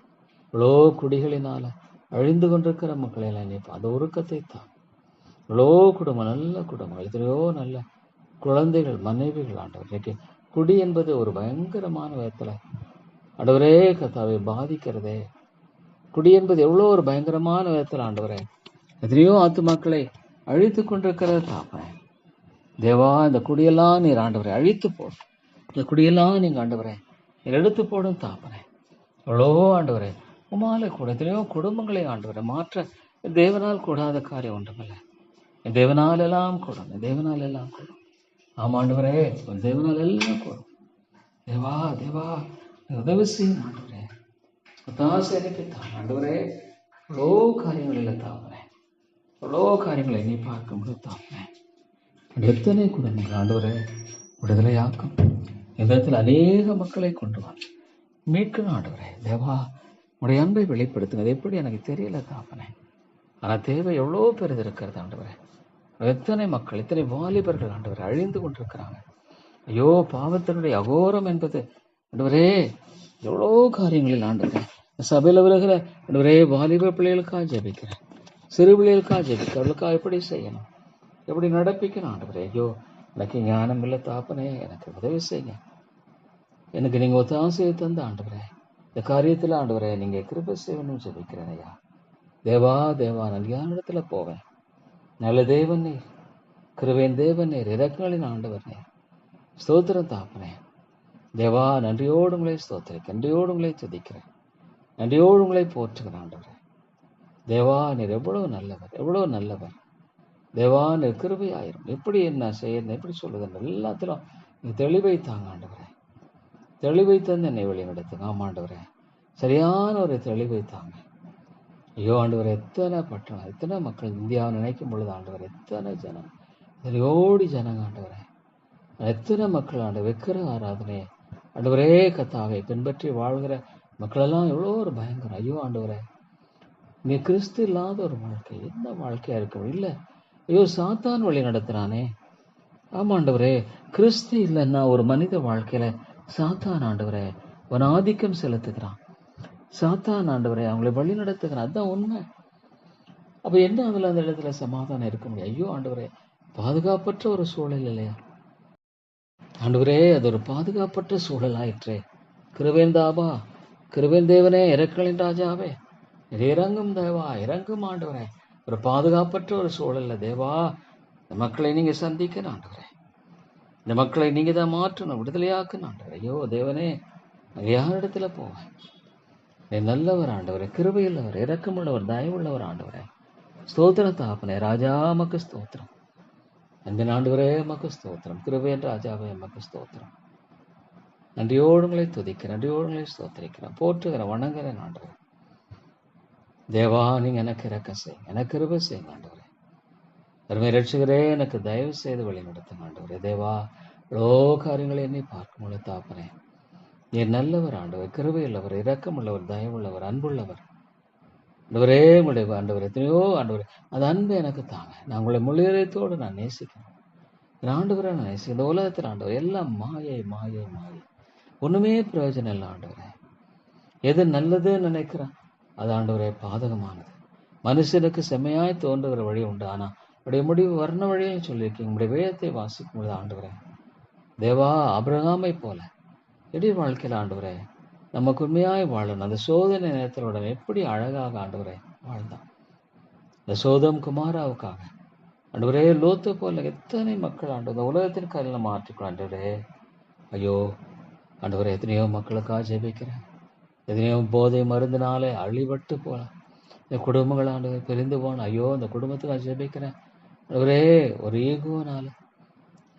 S1: எவ்வளோ குடிகளினால அழிந்து கொண்டிருக்கிற மக்களை எல்லாம் என்னை அந்த உருக்கத்தை தான். எவ்வளோ குடும்பம், நல்ல குடும்பங்கள், எத்தனையோ நல்ல குழந்தைகள், மனைவிகள். ஆண்டவர், இன்னைக்கு குடி என்பது ஒரு பயங்கரமான விதத்துல ஆண்டவரே கர்த்தாவை பாதிக்கிறதே. குடி என்பது எவ்வளோ ஒரு பயங்கரமான விதத்துல ஆண்டவரே எத்தனையோ ஆத்துமாக்களை அழித்து கொண்டிருக்கிறத தாப்பேன். தேவா, இந்த குடியெல்லாம் நீர் ஆண்டவரை அழித்து போடும். இந்த குடியெல்லாம் நீங்க ஆண்டவரை நீர் எடுத்து போடும் தாப்பனே. எவ்வளோ ஆண்டவரே, உமால கூட எத்தனையோ குடும்பங்களை ஆண்டவரை மாற்ற தேவனால் கூடாத காரியம் ஒன்றுமில்லை. என் தேவனால் எல்லாம் கூடும். என் தேவனால் எல்லாம் கூடும். ஆமாண்டவரே, உன் தேவனால் எல்லாம் கூடும். தேவா, தேவா, உதவி செய்யும் ஆண்டவரே. தாசனைக்கு தான் ஆண்டவரே, எவ்வளோ காரியங்களில் தாப்பனே, எவ்வளோ காரியங்களை நீ பார்க்கும்போது தாப்பனே. எத்தனை குடும்பங்கள் ஆண்டவரே விடுதலையாக்கும். இந்த இடத்துல அநேக மக்களை கொண்டு வா மீட்கணும். ஆண்டவரே, தேவா, உடைய அன்பை வெளிப்படுத்துங்க. அது எப்படி எனக்கு தெரியல தாப்பனே. ஆனால் தேவை எவ்வளோ பேர் இருக்கிறது ஆண்டவரே. எத்தனை மக்கள், எத்தனை வாலிபர்கள் ஆண்டவரே அழிந்து கொண்டிருக்கிறாங்க. ஐயோ, பாவத்தினுடைய அகோரம் என்பது ஆண்டவரே எவ்வளோ காரியங்களில் ஆண்டவரே சபையில் விலகிற ஆண்டவரே வாலிப பிள்ளைகளுக்காக ஜெபிக்கிறேன். சிறு பிள்ளைகளுக்காக ஜெபிக்கிறேன். அவர்களுக்காக எப்படி செய்யணும், எப்படி நடப்பிக்கணும் ஆண்டவரே. ஐயோ, எனக்கு ஞானம் இல்லை தாப்பனே, எனக்கு உதவி செய்யுங்க. எனக்கு நீங்க ஒத்தாசையை தந்த ஆண்டவரே, இந்த காரியத்தில் ஆண்டவரே நீங்க கிருபை செய்யணும்னு ஜெபிக்கிறேன் ஐயா. தேவா, தேவா, நான் யார் இடத்துல போவேன்? நல்ல தேவன் நீர், கிருபையின் தேவன் நீர், இரக்கங்களின் ஆண்டவர் நீர். ஸ்தோத்திரம் தாப்பனே. தேவா, நன்றியோடு உங்களை ஸ்தோத்திரிக்கிறேன். நன்றியோடு உங்களை துதிக்கிறேன். நன்றியோடு உங்களை போற்றுகிறேன் ஆண்டவரே. தேவா, நீர் எவ்வளவு நல்லவர், எவ்வளவு நல்லவர். தேவா, நீர் கிருபையாயிரும். எப்படி என்ன செய்யணும், எப்படி சொல்லுது எல்லாத்திலும் நீ தெளிவை தாங்க ஆண்டவரே. தெளிவை தந்து என்னை வழி நடத்துங்க. ஆமாண்டவரே, சரியான ஒரு தெளிவை தாங்க. ஐயோ ஆண்டவர், எத்தனை பட்டணம், எத்தனை மக்கள் இந்தியாவை நினைக்கும் பொழுது ஆண்டவர், எத்தனை ஜனம், எத்தனையோடி ஜனங்க ஆண்டவரே, எத்தனை மக்கள் ஆண்டு விக்கிர ஆராதனையை ஆண்டவரே கத்தாவை பின்பற்றி வாழ்கிற மக்களெல்லாம் எவ்வளோ ஒரு பயங்கரம். ஐயோ ஆண்டவரே, நீ கிறிஸ்து இல்லாத ஒரு வாழ்க்கை என்ன வாழ்க்கையா இருக்க இல்லை. ஐயோ, சாத்தான் வழி நடத்துறானே. ஆமாண்டவரே, கிறிஸ்து இல்லைன்னா ஒரு மனித வாழ்க்கையில சாத்தான் ஆண்டவரே அவன் ஆதிக்கம் செலுத்துகிறான். சாத்தான் ஆண்டவரே அவங்களை வழி நடத்துகிறான். அதுதான் உண்மை. அப்ப என்ன அதுல அந்த இடத்துல சமாதானம் இருக்க முடியும்? ஐயோ ஆண்டவரே, பாதுகாப்பற்ற ஒரு சூழல் இல்லையா ஆண்டவரே? அது ஒரு பாதுகாப்பற்ற சூழல் ஆயிற்றே. கிருபேந்தாபா, கிருபேன் தேவனே, இரக்கலின் ராஜாவே, இறங்கும் தேவா, இறங்கும் ஆண்டவரே. ஒரு பாதுகாப்பற்ற ஒரு சூழல்ல தேவா, இந்த மக்களை நீங்க சந்திக்கணும் ஆண்டவரே. இந்த மக்களை நீங்க தான் மாற்றணும், விடுதலையாக்கணும் ஆண்டவரே. ஐயோ தேவனே, யாரிடத்துல போவேன்? நீ நல்லவர் ஆண்டவரே, கிருபையுள்ளவர், இரக்கமுள்ளவர், தயவுள்ளவர் ஆண்டவரே. ஸ்தோத்திரம் தாப்பனே, ராஜா மக்கு ஸ்தோத்திரம். அன்பின் ஆண்டவரே மக்கு ஸ்தோத்திரம். கிருபையின் ராஜாவே மக்கு ஸ்தோத்திரம். நன்றியோடு உங்களை துதிக்கிறேன், நன்றியோடு உங்களை ஸ்தோத்திரிக்கிறேன், போற்றுகிறேன், வணங்குறேன் ஆண்டவரே. தேவா, நீங்க எனக்கு இறக்க செய்யுங்க, எனக்கு கிருபை செய்யுங்க ஆண்டவரே. அருமை ரட்சகரே, எனக்கு தயவு செய்து வழி நடத்துங்க ஆண்டவரே. தேவா, எவ்வளோ காரியங்களை என்னை பார்க்கும்போது தாப்பனே, நீ நல்லவர் ஆண்டவர், கிருபையுள்ளவர், இரக்கமுள்ளவர், தயவுள்ளவர், அன்புள்ளவர் ஆண்டவரே. உங்களுடைய ஆண்டவர் எத்தனையோ ஆண்டவர், அந்த அன்பு எனக்கு தாங்க. நான் உங்களை முழுதயத்தோடு நான் நேசிக்கிறேன். என் ஆண்டவரை நான் நேசிக்கிறேன். இந்த உலகத்தில் ஆண்டவர் எல்லாம் மாயை மாயை மாயை, ஒண்ணுமே பிரயோஜனம் இல்லை ஆண்டவரே. எது நல்லதுன்னு நினைக்கிறான் அது ஆண்டவரே பாதகமானது. மனுஷனுக்கு செம்மையாய் தோன்றுகிற வழி உண்டு, ஆனா உடைய முடிவு வர்ண வழியில் சொல்லியிருக்கீங்க. உங்களுடைய வேதத்தை வாசிக்கும் பொழுது ஆண்டவரே தேவா, ஆபிரகாமை போல திடீர் வாழ்க்கையில் ஆண்டவரே நமக்கு உண்மையாய் வாழணும். அந்த சோதனை நேரத்திலுடன் எப்படி அழகாக ஆண்டவரே வாழ்ந்தான். இந்த சோதம் குமாராவுக்காக ஆண்டவரே, லோத்து போல எத்தனை மக்கள் ஆண்டவர் உலகத்தின் காரியம் மாற்றிக்கொள்ள ஆண்டவரே. ஐயோ ஆண்டவரே, எத்தனையோ மக்களுக்காக ஜெபிக்கிறேன். எத்தனையோ போதை மருந்தினாலே அழிபட்டு போல இந்த குடும்பங்கள் ஆண்டவர் பிரிந்து போன, ஐயோ அந்த குடும்பத்துக்காக ஜெபிக்கிறேன் ஆண்டவரே. ஒரு ஈகோனால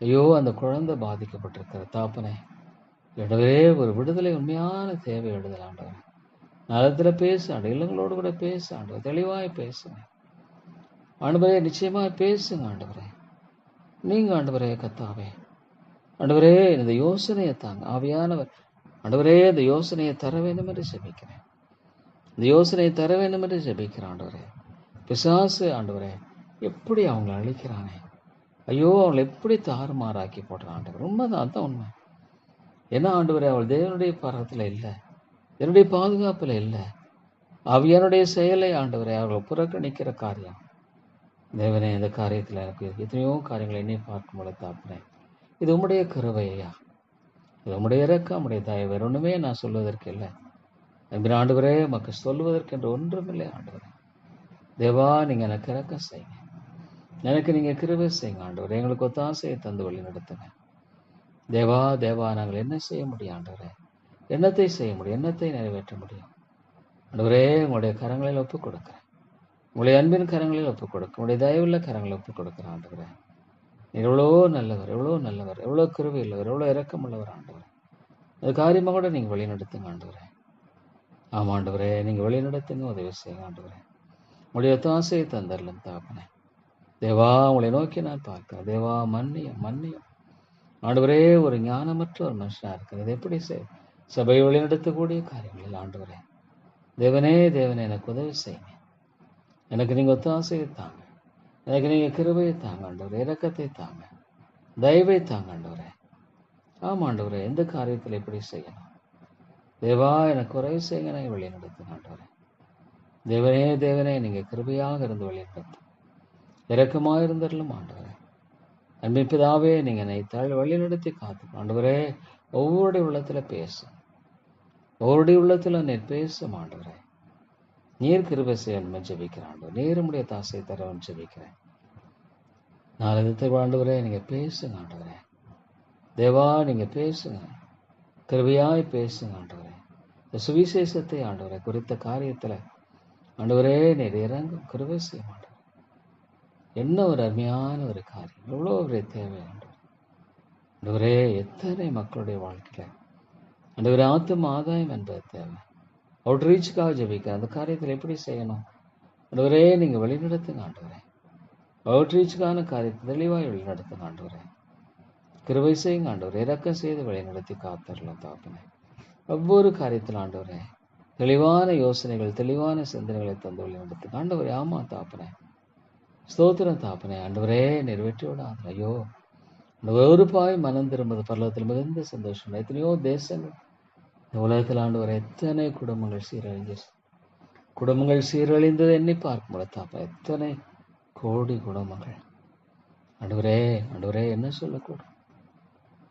S1: ஐயோ அந்த குழந்தை பாதிக்கப்பட்டிருக்கிற தாப்பனே, ஆண்டவரே ஒரு விடுதலை, உண்மையான தேவை விடுதலை ஆண்டவர். நலத்துல பேசு ஆண்டு, இல்லங்களோடு கூட பேசு ஆண்டவர், தெளிவாய் பேசுங்க ஆண்டவரே, நிச்சயமாய் பேசுங்க ஆண்டவரே. நீங்க ஆண்டவரே கத்தாவே ஆண்டவரே, இந்த யோசனையை தாங்க ஆவியானவர் ஆண்டவரே. இந்த யோசனையை தர வேண்டும் என்று ஜெபிக்கிறேன், இந்த யோசனையை தர வேண்டும் என்று ஜெபிக்கிறேன் ஆண்டவரே. பிசாசு ஆண்டவரே எப்படி அவங்களை அழிக்கிறானே, ஐயோ அவங்களை எப்படி தாறுமாறாக்கி போடுறான் ஆண்டவர். உண்மைதான், அதுதான் உண்மை. ஏன்னா ஆண்டவரே, அவள் தேவனுடைய பரத்துல இல்லை, என்னுடைய பாதுகாப்புல இல்லை. அவியனுடைய செயலை ஆண்டவரே அவர்களை புறக்கணிக்கிற காரியம். தேவனே, இந்த காரியத்தில் எனக்கு எத்தனையோ காரியங்களை என்னை பார்க்கும் பொழுது தாப்புறேன். இது உம்முடைய கிருபையா, இது உம்முடைய இறக்கம், உம்முடைய தயவு, வேற ஒண்ணுமே நான் சொல்வதற்கு இல்லை. அன்பின் ஆண்டவரே, மக்கள் சொல்வதற்கு என்று ஒன்றுமில்லை ஆண்டவரே. தேவா, நீங்க எனக்கு இறக்கம் செய்யுங்க, எனக்கு நீங்க கிருபை செய்யுங்க ஆண்டவரே. எங்களுக்கு ஒத்தாசையை தந்து வழி நடத்துங்க தேவா. தேவா, நாங்கள் என்ன செய்ய முடியும் ஆண்டவரே? என்னத்தை செய்ய முடியும்? என்னத்தை நிறைவேற்ற முடியும் ஆண்டவரே? உங்களுடைய கரங்களில் ஒப்புக் கொடுக்கிறேன், உங்களுடைய அன்பின் கரங்களில் ஒப்புக் கொடுக்க, உங்களுடைய தயவுள்ள கரங்களில் ஒப்புக் கொடுக்கிறேன் ஆண்டவரே. நீர் எவ்வளோ நல்லவர், எவ்வளோ நல்லவர், எவ்வளோ கிருபை உள்ளவர், எவ்வளோ இரக்கம் உள்ளவர் ஆண்டவர். அது காரியமாக கூட நீங்க வழி நடத்துங்க ஆண்டவரே. ஆமா ஆண்டவரே, நீங்க வழி நடத்துங்க, உதவி செய்யுங்க ஆண்டவரே. உங்களுடைய ஒத்தாசையை தந்தரலும் தாப்பனே. தேவா, உங்களை நோக்கி நான் பார்க்கிறேன். தேவா, மன்னியம் மன்னியம் ஆண்டவரே. ஒரு ஞானமற்ற ஒரு மனுஷனா இருக்கிறது எப்படி சபையை வழிநடத்தக்கூடிய காரியங்களில் ஆண்டவரே. தேவனே தேவனே, எனக்கு உதவி செய்யுங்க, எனக்கு நீங்க ஒத்தாசையை தாங்க, எனக்கு நீங்க கிருபையை தாங்க ஆண்டவரே, இரக்கத்தை தாங்க, தயவை தாங்க ஆண்டவரே. ஆமா ஆண்டவரே, எந்த காரியத்தில் எப்படி செய்யணும் தேவா, எனக்கு உதவி செய்யுங்க, நான் வழி நடத்துங்க ஆண்டவரே. தேவனே தேவனே, நீங்க கிருபையாக இருந்து வழி நடத்தும், இரக்கமாக இருந்தரலும் ஆண்டவரே. அன்பின் பிதாவே, நீங்க என்னை வழி நடத்தி காத்து ஆண்டவரே. ஒவ்வொருடைய உள்ளத்துல பேசும், ஒவ்வொருடைய உள்ளத்துல நீர் பேசும் ஆண்டவரே. நீர் கிருபை செய்யணும் ஜெபிக்கிறேன் ஆண்டவர். நீருடைய தாசை தரவன் ஜெபிக்கிறேன். நாளை ஆண்டவரே, நீங்க பேசுங்க ஆண்டவரே. தேவா, நீங்க பேசுங்க, கிருபையாய் பேசுங்க ஆண்டவரே. இந்த சுவிசேஷத்தை ஆண்டவரே குறித்த காரியத்துல ஆண்டவரே நீர் இறங்கும், கிருபை செய்ய மாட்டவர். என்ன ஒரு அருமையான ஒரு காரியம், எவ்வளோ ஒரு தேவை ஆண்டவரே. எத்தனை மக்களுடைய வாழ்க்கையில ஆண்டவரே ஆத்தும ஆதாயம் என்பது தேவை. அவுட் ரீச்சுக்காக ஜெபிக்க அந்த காரியத்தில் எப்படி செய்யணும் ஆண்டவரே, நீங்க வழிநடத்துங்க ஆண்டவரே. அவுட் ரீச்சுக்கான காரியத்தை தெளிவாய் வழிநடத்துங்க ஆண்டவரே. கிருபை செய்யுங்க ஆண்டவரே, இரக்கம் செய்து வழிநடத்தி காத்தரலாம் தாப்பனே. ஒவ்வொரு காரியத்தில் ஆண்டவரே தெளிவான யோசனைகள், தெளிவான சிந்தனைகளை தந்து வழிநடத்துங்க ஆண்டவரே. ஆமா தாப்பனே, ஸ்தோத்திரம் தாப்பனே. ஆண்டவரே, நிறைவேற்றி விடாத ஐயோ ஒரு பாய் மனம் திரும்புது பரலோகத்தில் மிகுந்த சந்தோஷம். எத்தனையோ தேசங்கள் இந்த உலகத்தில் ஆண்டவரை எத்தனை குடும்பங்கள் சீரழிந்தது எண்ணி பார்க்கும்போது தாப்பா எத்தனை கோடி குடும்பங்கள். ஆண்டவரே ஆண்டவரே என்ன சொல்லக்கூடும்?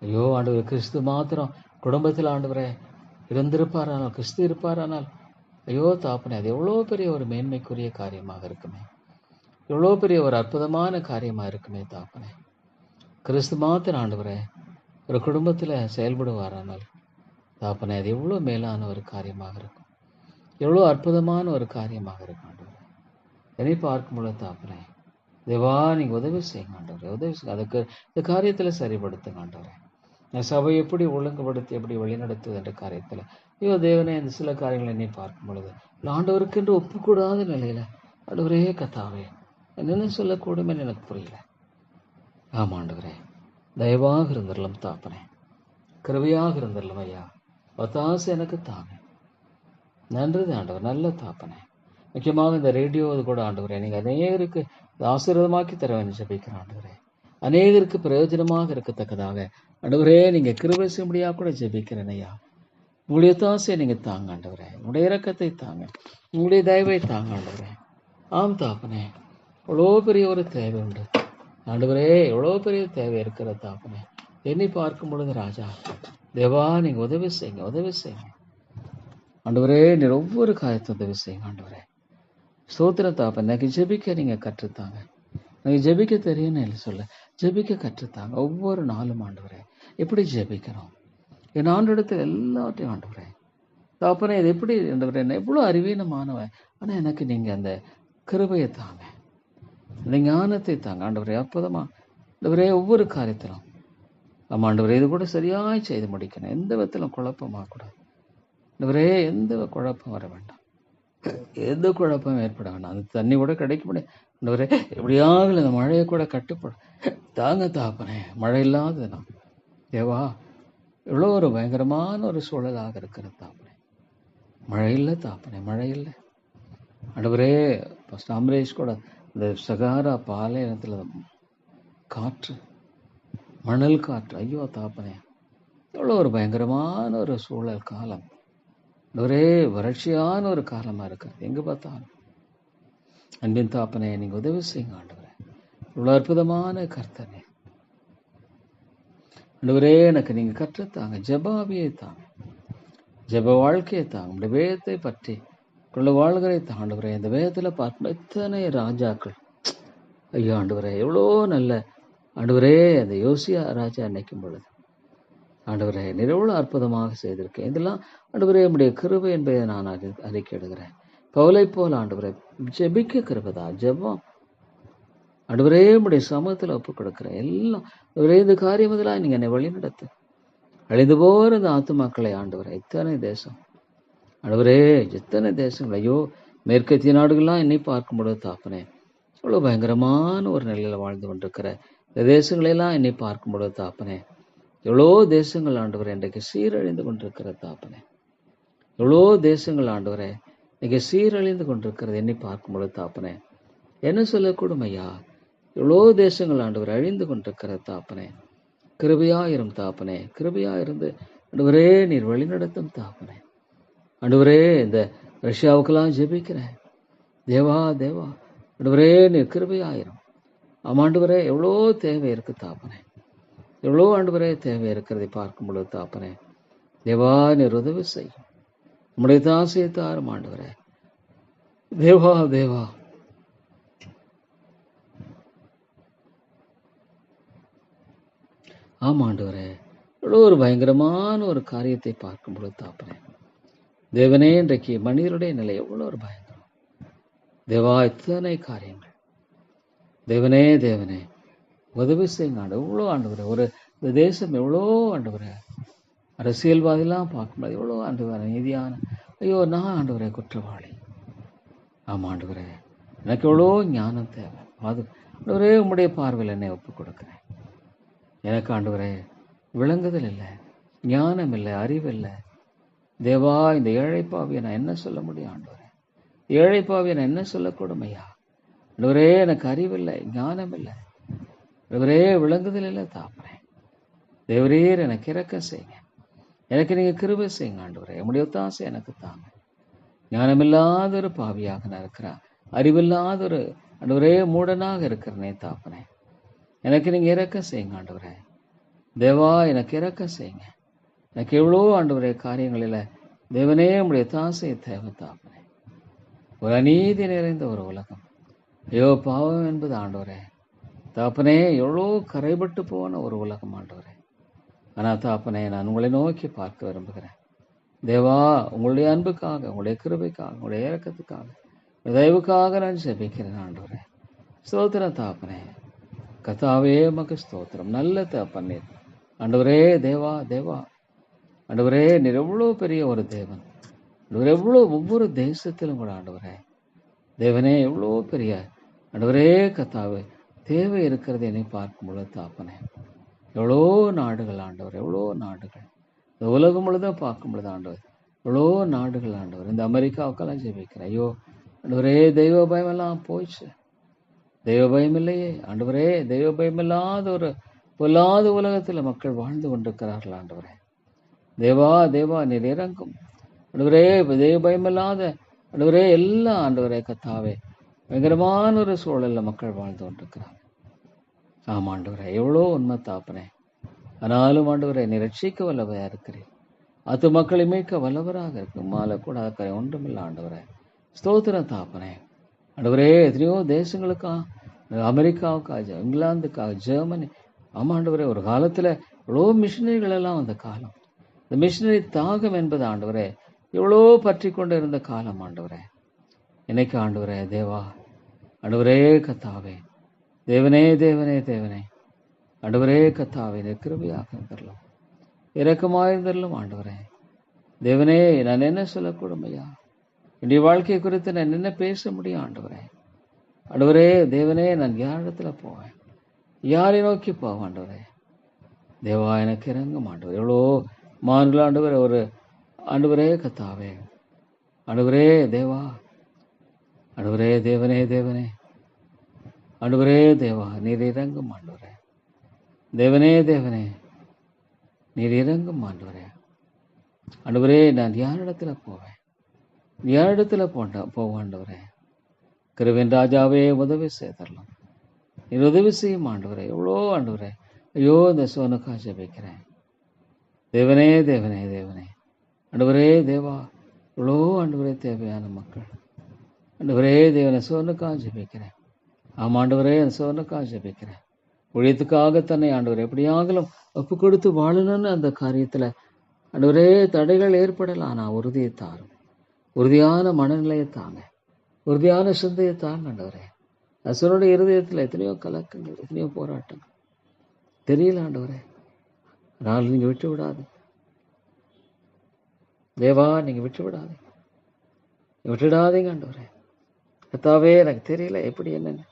S1: ஐயோ ஆண்டவரே, கிறிஸ்து மாத்திரம் குடும்பத்தில் ஆண்டவரே இருந்திருப்பாரானால், கிறிஸ்து இருப்பாரானால், ஐயோ தாப்பனே, அது எவ்வளோ பெரிய ஒரு மேன்மைக்குரிய காரியமாக இருக்குமே, எவ்வளோ பெரிய ஒரு அற்புதமான காரியமாக இருக்குமே தாப்பனே. கிறிஸ்து மாத்திரம் ஆண்டவரே ஒரு குடும்பத்தில் செயல்படுவாரானால் தாப்பனே, அது எவ்வளோ மேலான ஒரு காரியமாக இருக்கும், எவ்வளோ அற்புதமான ஒரு காரியமாக இருக்கும் ஆண்டவரே. என்னை பார்க்கும்போது தாப்பனே, தேவா நீங்கள் உதவி செய்யுங்க ஆண்டவரே, உதவி செய்யுங்க. அதுக்கு இந்த காரியத்தில் சரிப்படுத்துங்க ஆண்டவரே. சபை எப்படி ஒழுங்குபடுத்தி எப்படி வழிநடத்துவது என்ற காரியத்தில் ஐயோ தேவனே, இந்த சில காரியங்களை என்னை பார்க்கும் பொழுது ஆண்டவருக்கு என்று ஒப்புக்கூடாத நிலையில் ஆண்டவரே கத்தாவே என்னென்ன சொல்லக்கூடும் என்று எனக்கு புரியல. ஆமாம் ஆண்டவரே, தயவாக இருந்துடலாம் தாப்பனே, கிருபையாக இருந்துடலாம் ஐயா, ஒத்தாசை எனக்கு தாங்க. நன்றி ஆண்டவர், நல்ல தாப்பனே. முக்கியமாக இந்த ரேடியோ கூட ஆண்டவரே, நீங்கள் அநேகருக்கு ஆசீர்வாதமாக்கி தர வேண்டும் ஜெபிக்கிறேன் ஆண்டவரே. அநேகருக்கு பிரயோஜனமாக இருக்கத்தக்கதாக ஆண்டவரே நீங்கள் கிருபை செய்யும்படியாக கூட ஜெபிக்கிறேன் ஐயா. உங்களுடைய தாசையை நீங்கள் தாங்க ஆண்டவரே, உங்களுடைய இரக்கத்தை தாங்க, உங்களுடைய தயவை தாங்க ஆண்டவரே. ஆம் தாப்பனே, எவ்வளோ பெரிய ஒரு தேவை உண்டு ஆண்டவரே, எவ்வளோ பெரிய தேவை இருக்கிற தாப்பனே. என்னை பார்க்கும் பொழுது ராஜா தேவா நீங்கள் உதவி செய்யுங்க, உதவி செய்யுங்க ஆண்டவரே. நீர் ஒவ்வொரு காரியத்தை உதவி செய்யுங்க ஆண்டவரே. ஸ்தோத்திர தாப்பன், எனக்கு ஜெபிக்க நீங்கள் கற்றுத்தாங்க. எனக்கு ஜெபிக்க தெரியும்னு இல்லை சொல்ல, ஜெபிக்க கற்றுத்தாங்க ஒவ்வொரு நாளும் ஆண்டவரே. எப்படி ஜெபிக்கிறோம் என் ஆண்டவரிடத்தில் எல்லாத்தையும் ஆண்டவரே தாப்பனே, இது எப்படி ஆண்டவரே, என்ன எவ்வளோ அறிவீனமானவன், ஆனால் எனக்கு நீங்கள் அந்த கிருபையை தாங்க, அந்த ஞானத்தை தாங்க ஆண்டவரே. அற்புதமா ஆண்டவரே ஒவ்வொரு காரியத்திலும் ஆமாம் ஆண்டவரே, இது கூட சரியாய் செய்து முடிக்கணும், எந்த விதத்திலும் குழப்பமாகக்கூடாது ஆண்டவரே, எந்த குழப்பம் வர வேண்டாம், எந்த குழப்பம் ஏற்பட வேண்டாம். அந்த தண்ணி கூட கிடைக்க முடியும் ஆண்டவரே, எப்படியாவது இந்த மழையை கூட கட்டுப்படும் தாங்க தாப்பனே. மழை இல்லாத நான் தேவா எவ்வளோ ஒரு பயங்கரமான ஒரு சூழலாக இருக்கிற தாப்பனே, மழை இல்லை தாப்பனே, மழை இல்லை ஆண்டவரே. ஃபஸ்ட் அமரேஷ் கூட இந்த சகாரா பாலைவனத்தில் காற்று, மணல் காற்று, ஐயோ தாப்பனே எவ்வளோ ஒரு பயங்கரமான ஒரு சூழல் காலம், ஒரே வறட்சியான ஒரு காலமாக இருக்கிறது எங்கே பார்த்தாலும். அன்பின் தாப்பனே, நீங்கள் உதவி செய்யுங்க ஆண்டவரே. இவ்வளோ அற்புதமான கர்த்தனே ஆண்டவரே, எனக்கு நீங்கள் கற்றுத்தாங்க, ஜெபாவியை தாங்க, ஜெப வாழ்க்கையை தாங்க, உங்களுடைய வேதத்தை பற்றி கொள்ள வாழ்களை தாண்டவரே. இந்த வேதத்தில் பார்க்கும் எத்தனை ராஜாக்கள் ஐயா ஆண்டவரே, எவ்வளோ நல்ல ஆண்டவரே. அந்த யோசியா ராஜா நினைக்கும் பொழுது ஆண்டவரே நீர் எவ்வளோ அற்புதமாக செய்திருக்கேன். இதெல்லாம் ஆண்டவரே உம்முடைய கிருபை என்பதை நான் அறிக்கை எடுக்கிறேன். பவுலை போல் ஆண்டவரே ஜெபிக்க கிருபதா, ஜெபம் ஆண்டவரே உம்முடைய சமூகத்தில் ஒப்புக் கொடுக்குறேன். எல்லாம் ஆண்டவரே இந்த காரியம் இதெல்லாம் நீங்கள் என்னை வழிநடத்து. அழிந்து போகிற இந்த ஆத்துமாக்களை ஆண்டவரே, எத்தனை தேசம் ஆண்டவரே, எத்தனை தேசங்கள் ஐயோ, மேற்கத்திய நாடுகள்லாம் என்னை பார்க்கும் பொழுது தாப்பனே எவ்வளோ பயங்கரமான ஒரு நிலையில் வாழ்ந்து கொண்டிருக்கிற இந்த தேசங்களெல்லாம் என்னை பார்க்கும் பொழுது தாப்பனே, எவ்வளோ தேசங்கள் ஆண்டவரே இன்றைக்கு சீரழிந்து கொண்டிருக்கிற தாப்பனே, எவ்வளோ தேசங்கள் ஆண்டவரே இன்றைக்கு சீரழிந்து கொண்டிருக்கிறது என்னை பார்க்கும் பொழுது தாப்பனே. என்ன சொல்லக்கூடும் ஐயா, எவ்வளோ தேசங்கள் ஆண்டவர் அழிந்து கொண்டிருக்கிற தாப்பனே. கிருபையாயிரும் தாப்பனே, கிருபையாயிருந்து ஆண்டவரே நீர் வழிநடத்தும் தாப்பனே. ஆண்டவரே இந்த ரஷ்யாவுக்கெல்லாம் ஜெபிக்கிறேன் தேவா தேவா, ஆண்டவரே நீர் கிருபையாயிரும். ஆமாண்டவரே எவ்வளோ தேவை இருக்கு தாப்பனே, எவ்வளோ ஆண்டவரே தேவை இருக்கிறதை பார்க்கும் பொழுது தாப்பனே தேவா நீர் உதவி செய்யும். நம்முடைய தாசையை தாரும் ஆண்டவரே, தேவா தேவா. ஆமாண்டவரே எவ்வளோ ஒரு பயங்கரமான ஒரு காரியத்தை பார்க்கும் பொழுது தாப்பனே தேவனே, இன்றைக்கு மனிதருடைய நிலை எவ்வளோ ஒரு பயங்கரம் தேவா, எத்தனை காரியங்கள் தேவனே தேவனே உதவி செய்யுங்க ஆண்டு. எவ்வளோ ஆண்டவரே, ஒரு இந்த தேசம் எவ்வளோ ஆண்டவரே, அரசியல்வாதிலாம் பார்க்கும்போது எவ்வளோ ஆண்டவரே நீதியான, ஐயோ நான் ஆண்டவரே குற்றவாளி. ஆமாம் ஆண்டவரே, எனக்கு எவ்வளோ ஞானம் தேவை. அது ஆண்டவரே உம்முடைய பார்வையில் என்னை ஒப்புக் கொடுக்குறேன். எனக்கு ஆண்டவரே விளங்குதல் இல்லை, ஞானம் இல்லை, அறிவில்லை தேவா. இந்த ஏழைப்பாவியை நான் என்ன சொல்ல முடியும் ஆண்டவரே, ஏழைப்பாவியை நான் என்ன சொல்லக்கூடும் ஐயா. ஆண்டவரே எனக்கு அறிவில்லை, ஞானம் இல்லை ஆண்டவரே, விளங்குதல் இல்லை தாப்பனே. தேவரீர் எனக்கு இரக்கம் செய்யுங்க. எனக்கு நீங்கள் கிருபை செய்யுங்க ஆண்டவரே. உம்முடைய ஒத்தாசை எனக்கு தாங்க. ஞானமில்லாத ஒரு பாவியாக நான் இருக்கிறேன். அறிவில்லாத ஒரு ஆண்டவரே மூடனாக இருக்கிறனே தாப்பனே. எனக்கு நீங்கள் இரக்கம் செய்யுங்க ஆண்டவரே. தேவா எனக்கு இரக்கம் செய்யுங்க. எனக்கு எவ்வளோ ஆண்டவரே காரியங்களில் தேவனே உம்முடைய தாசை தேவை தாப்பனே. ஒரு அநீதி நிறைந்த ஒரு உலகம். ஐயோ பாவம் என்பது ஆண்டவரே தாப்பனே எவ்வளோ கரைபட்டு போன ஒரு உலகம் ஆண்டவரே. ஆனால் தாப்பனே நான் உங்களை நோக்கி பார்க்க விரும்புகிறேன். தேவா உங்களுடைய அன்புக்காக, உங்களுடைய கிருபைக்காக, உங்களுடைய இரக்கத்துக்காக, தயவுக்காக நான் ஜெபிக்கிறேன் ஆண்டவரே. ஸ்தோத்திரம் தாப்பனே. கர்த்தாவே உமக்கு ஸ்தோத்திரம். நல்ல தகப்பனே ஆண்டவரே. தேவா தேவா ஆண்டவரே நீர் எவ்வளோ பெரிய ஒரு தேவன் ஆண்டவரே. எவ்வளோ ஒவ்வொரு தேசத்திலும் கூட ஆண்டவரே தேவனே எவ்வளோ பெரிய ஆண்டவரே கர்த்தாவே தேவை இருக்கிறது என்னை பார்க்கும் பொழுது தாப்பனே. எவ்வளோ நாடுகள் ஆண்டவர், எவ்வளோ நாடுகள் இந்த உலகம் முழுதும் பார்க்கும் பொழுது ஆண்டவர் எவ்வளோ நாடுகள் ஆண்டவர். இந்த அமெரிக்காவுக்கெல்லாம் ஜெபிக்கிறேன். ஐயோ ஆண்டவரே தெய்வ பயமெல்லாம் போயிடுச்சு. தெய்வ பயம் இல்லையே ஆண்டவரே. தெய்வ பயம் இல்லாத ஒரு பொல்லாத உலகத்தில் மக்கள் வாழ்ந்து கொண்டிருக்கிறார்கள் ஆண்டவரே. தேவா தேவா நீர் இறங்கும் ஆண்டவரே. தெய்வ பயமில்லாத ஆண்டவரே எல்லாம் ஆண்டவரே கத்தாவே பயங்கரமான ஒரு சூழலில் மக்கள் வாழ்ந்து கொண்டிருக்கிறாங்க. ஆமாம் ஆண்டவரே எவ்வளோ உண்மை தாப்பனே. ஆனாலும் ஆண்டவரே நீ ரட்சிக்க வல்லவராக இருக்கிறீர். அது மக்களை மீட்க வல்லவராக இருக்கு. மாலை கூட அக்கறை ஒன்றுமில்லை ஆண்டவரே. ஸ்தோத்திரம் தாப்பனே. ஆண்டவரே எத்தனையோ தேசங்களுக்கா, அமெரிக்காவுக்காக, இங்கிலாந்துக்காக, ஜெர்மனி. ஆமாம் ஆண்டவரே ஒரு காலத்தில் எவ்வளோ மிஷினரிகள் எல்லாம் வந்த காலம். இந்த மிஷினரி தாகம் என்பது ஆண்டவரே எவ்வளோ பற்றி கொண்டு இருந்த காலம் ஆண்டவரே. இன்னைக்கு ஆண்டவரே தேவா ஆண்டவரே கத்தாவே தேவனே தேவனே தேவனே ஆண்டவரே கத்தாவே நீர் கிருபையாக இருந்தரலாம், இரக்கமாயிருந்தரலாம் ஆண்டவரே. தேவனே நான் என்ன சொல்லக்கூடும் ஐயா. என்னுடைய வாழ்க்கை குறித்து நான் என்ன பேச முடியும் ஆண்டவரே. ஆண்டவரே தேவனே நான் யாரிடத்துல போவேன், யாரை நோக்கி போவேன் ஆண்டவரே. தேவா எனக்கு இறங்கும் ஆண்டவர். எவ்வளோ மான்கள் ஆண்டவர் ஒரு ஆண்டவரே கத்தாவே ஆண்டவரே தேவா ஆண்டவரே தேவனே தேவனே ஆண்டவரே தேவா நீர் இறங்கும் ஆண்டவரே. தேவனே தேவனே நீர் இறங்கும் ஆண்டவரே. ஆண்டவரே நான் யாரிடத்துல போவேன், யாரிடத்துல போவேன் ஆண்டவரே. கிருபையின் ராஜாவே உதவி செய்தரலாம், நீர் உதவி செய்யும் ஆண்டவரே. எவ்வளோ ஆண்டவரே ஐயோ இந்த சோனுக்கா ஜெபிக்கிறேன். தேவனே தேவனே தேவனே ஆண்டவரே தேவா இவ்வளோ ஆண்டவரே தேவையான மக்கள் ஆண்டவரே தேவனை சோனுக்கா ஜெபிக்கிறேன். ஆமாம் ஆண்டவரே அந்த சோனுக்கா ஜெபிக்கிறேன். ஊழியத்துக்காக தன்னை ஆண்டவர் எப்படியாகலும் ஒப்பு கொடுத்து வாழணும்னு அந்த காரியத்தில் ஆண்டவரே தடைகள் ஏற்படலாம். ஆனால் உறுதியை தாரும், உறுதியான மனநிலையை தாங்க, உறுதியான சிந்தையை தாங்க ஆண்டவரே. அசுரனுடைய இருதயத்தில் எத்தனையோ கலக்கங்கள், எத்தனையோ போராட்டங்கள் தெரியல ஆண்டவரே. ஆனால் நீங்கள் விட்டு விடாது தேவா, நீங்கள் விட்டு விடாது, விட்டுடாதீங்க ஆண்டவரே. கர்த்தாவே எனக்கு தெரியல எப்படி என்னன்னு,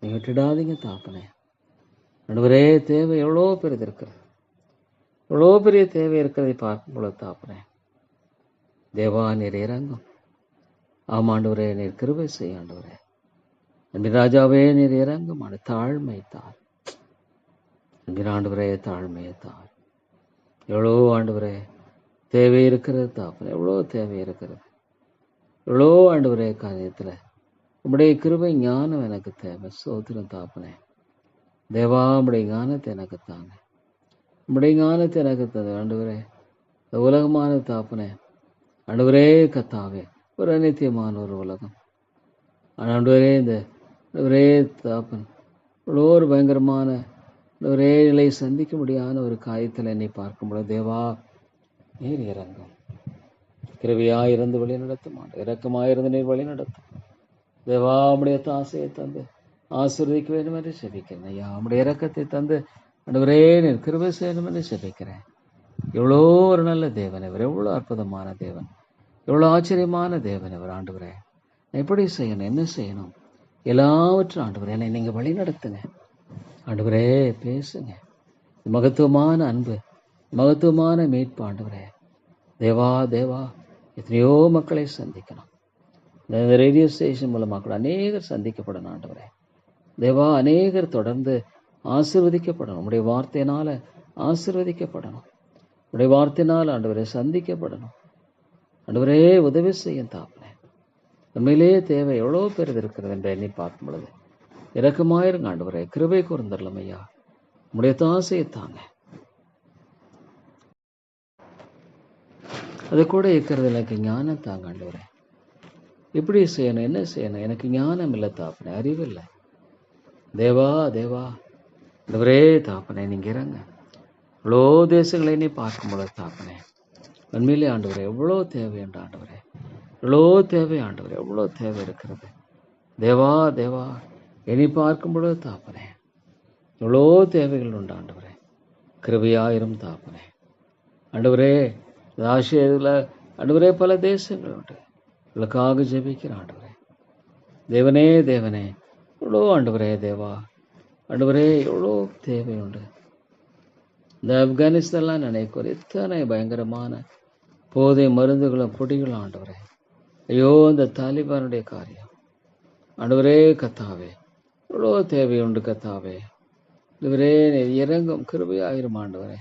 S1: நீங்க விட்டுடாதீங்க தாப்பனே. ஆண்டவரே தேவை எவ்வளோ பெரிது இருக்கிறது, எவ்வளோ பெரிய தேவை இருக்கிறதை பார்க்கும் பொழுது தாப்பனே தேவா நீர் இறங்கும். ஆமாண்டவரே நீர் கிருபை செய்ய ஆண்டவரே. அன்பின் ராஜாவே நீர் இறங்கும். தாழ்மை தார் அன்பின் ஆண்டவரே, தாழ்மையை தார். எவ்வளோ ஆண்டவரே தேவை இருக்கிறது தாப்பனே, எவ்வளோ தேவை இருக்கிறது, எவ்வளோ ஆண்டவரே காரியத்தில் உம்முடைய கிருபை ஞானம் எனக்கு தேவை. சோத்திரம் தாப்பனே தேவா உம்முடைய ஞானத்தை எனக்கு தாங்க, உம்முடைய ஞானத்தை எனக்கு தந்த ஆண்டவரே. இந்த உலகமான தாப்பனே ஆண்டவரே கத்தாவே ஒரு அநித்தியமான ஒரு உலகம். ஆண்டவரே இந்த ஒரே தாப்பன் இவ்வளோ ஒரு பயங்கரமான ஒரே நிலையை சந்திக்க முடியாத ஒரு காரியத்தில் என்னை பார்க்கும்போது தேவா நீர் இறங்கும். கிருபையாக இருந்து வழி நடத்தும், இரக்கமாயிருந்து நீர் வழி நடத்தும். தேவா உம்முடைய தாசையை தந்து ஆசீர்வதிக்க வேண்டும் என்று செபிக்கிறேன் ஐயா. உம்முடைய இரக்கத்தை தந்து ஆண்டவரே நீர் கிருபை செய்யணும் என்று செபிக்கிறேன். எவ்வளோ ஒரு நல்ல தேவன் இவர், எவ்வளோ அற்புதமான தேவன், எவ்வளோ ஆச்சரியமான தேவன் இவர். ஆண்டவரே எப்படி செய்யணும், என்ன செய்யணும், எல்லாவற்றும் ஆண்டவரே என்னை நீங்கள் வழி நடத்துங்க ஆண்டவரே. பேசுங்க. மகத்துவமான அன்பு, மகத்துவமான மீட்பு ஆண்டவரே. தேவா தேவா எத்தனையோ மக்களை சந்திக்கணும். இந்த ரேடியோ ஸ்டேஷன் மூலமாக கூட அநேகர் சந்திக்கப்படணும் ஆண்டவரே. தேவா அநேகர் தொடர்ந்து ஆசீர்வதிக்கப்படணும். உடைய வார்த்தையினால ஆசீர்வதிக்கப்படணும். உடைய வார்த்தையினால் ஆண்டவரே சந்திக்கப்படணும். ஆண்டவரே உதவி செய்யும் தாப்பனே. உண்மையிலேயே தேவை எவ்வளோ பேர் இருக்கிறது என்று எண்ணி பார்க்கும் பொழுது இரக்கமாயிருங்க ஆண்டவரே. கிருபை கூர்ந்தரலாம் ஐயா. உடைய தாசையை தாங்க. அது கூட இருக்கிறது எனக்கு ஞானம் தாங்க ஆண்டவரே. இப்படி செய்யணும், என்ன செய்யணும், எனக்கு ஞானம் இல்லை தாப்பனே, அறிவில்லை. தேவா தேவா ஆண்டவரே தாப்பனே, நீங்க இறங்க. இவ்வளோ தேசங்களை நீ பார்க்கும் பொழுது தாப்பனே, உண்மையிலே ஆண்டவரே எவ்வளோ தேவை என்று ஆண்டவரே, எவ்வளோ தேவை ஆண்டவரே, எவ்வளோ தேவை இருக்கிறது. தேவா தேவா இனி பார்க்கும் பொழுது தாப்பனே, எவ்வளோ தேவைகள் உண்டு ஆண்டவரே. கிருபையாயிரும் தாப்பனே. ஆண்டவரே ஆசிரியத்தில் ஆண்டவரே பல தேசங்கள் உண்டு, உங்களுக்காக ஜெபிக்கிற ஆண்டவரே. தேவனே தேவனே எவ்வளோ ஆண்டவரே தேவா ஆண்டவரே எவ்வளோ தேவை உண்டு. இந்த ஆப்கானிஸ்தான்லாம் நினைக்கும் எத்தனை பயங்கரமான போதை மருந்துகளும் பொடிகளும் ஆண்டவரே. ஐயோ இந்த தாலிபானுடைய காரியம் ஆண்டவரே கத்தாவே எவ்வளோ தேவை உண்டு கத்தாவே. ஆண்டவரே இறங்கும் கிருபையாயிரும் ஆண்டவரே.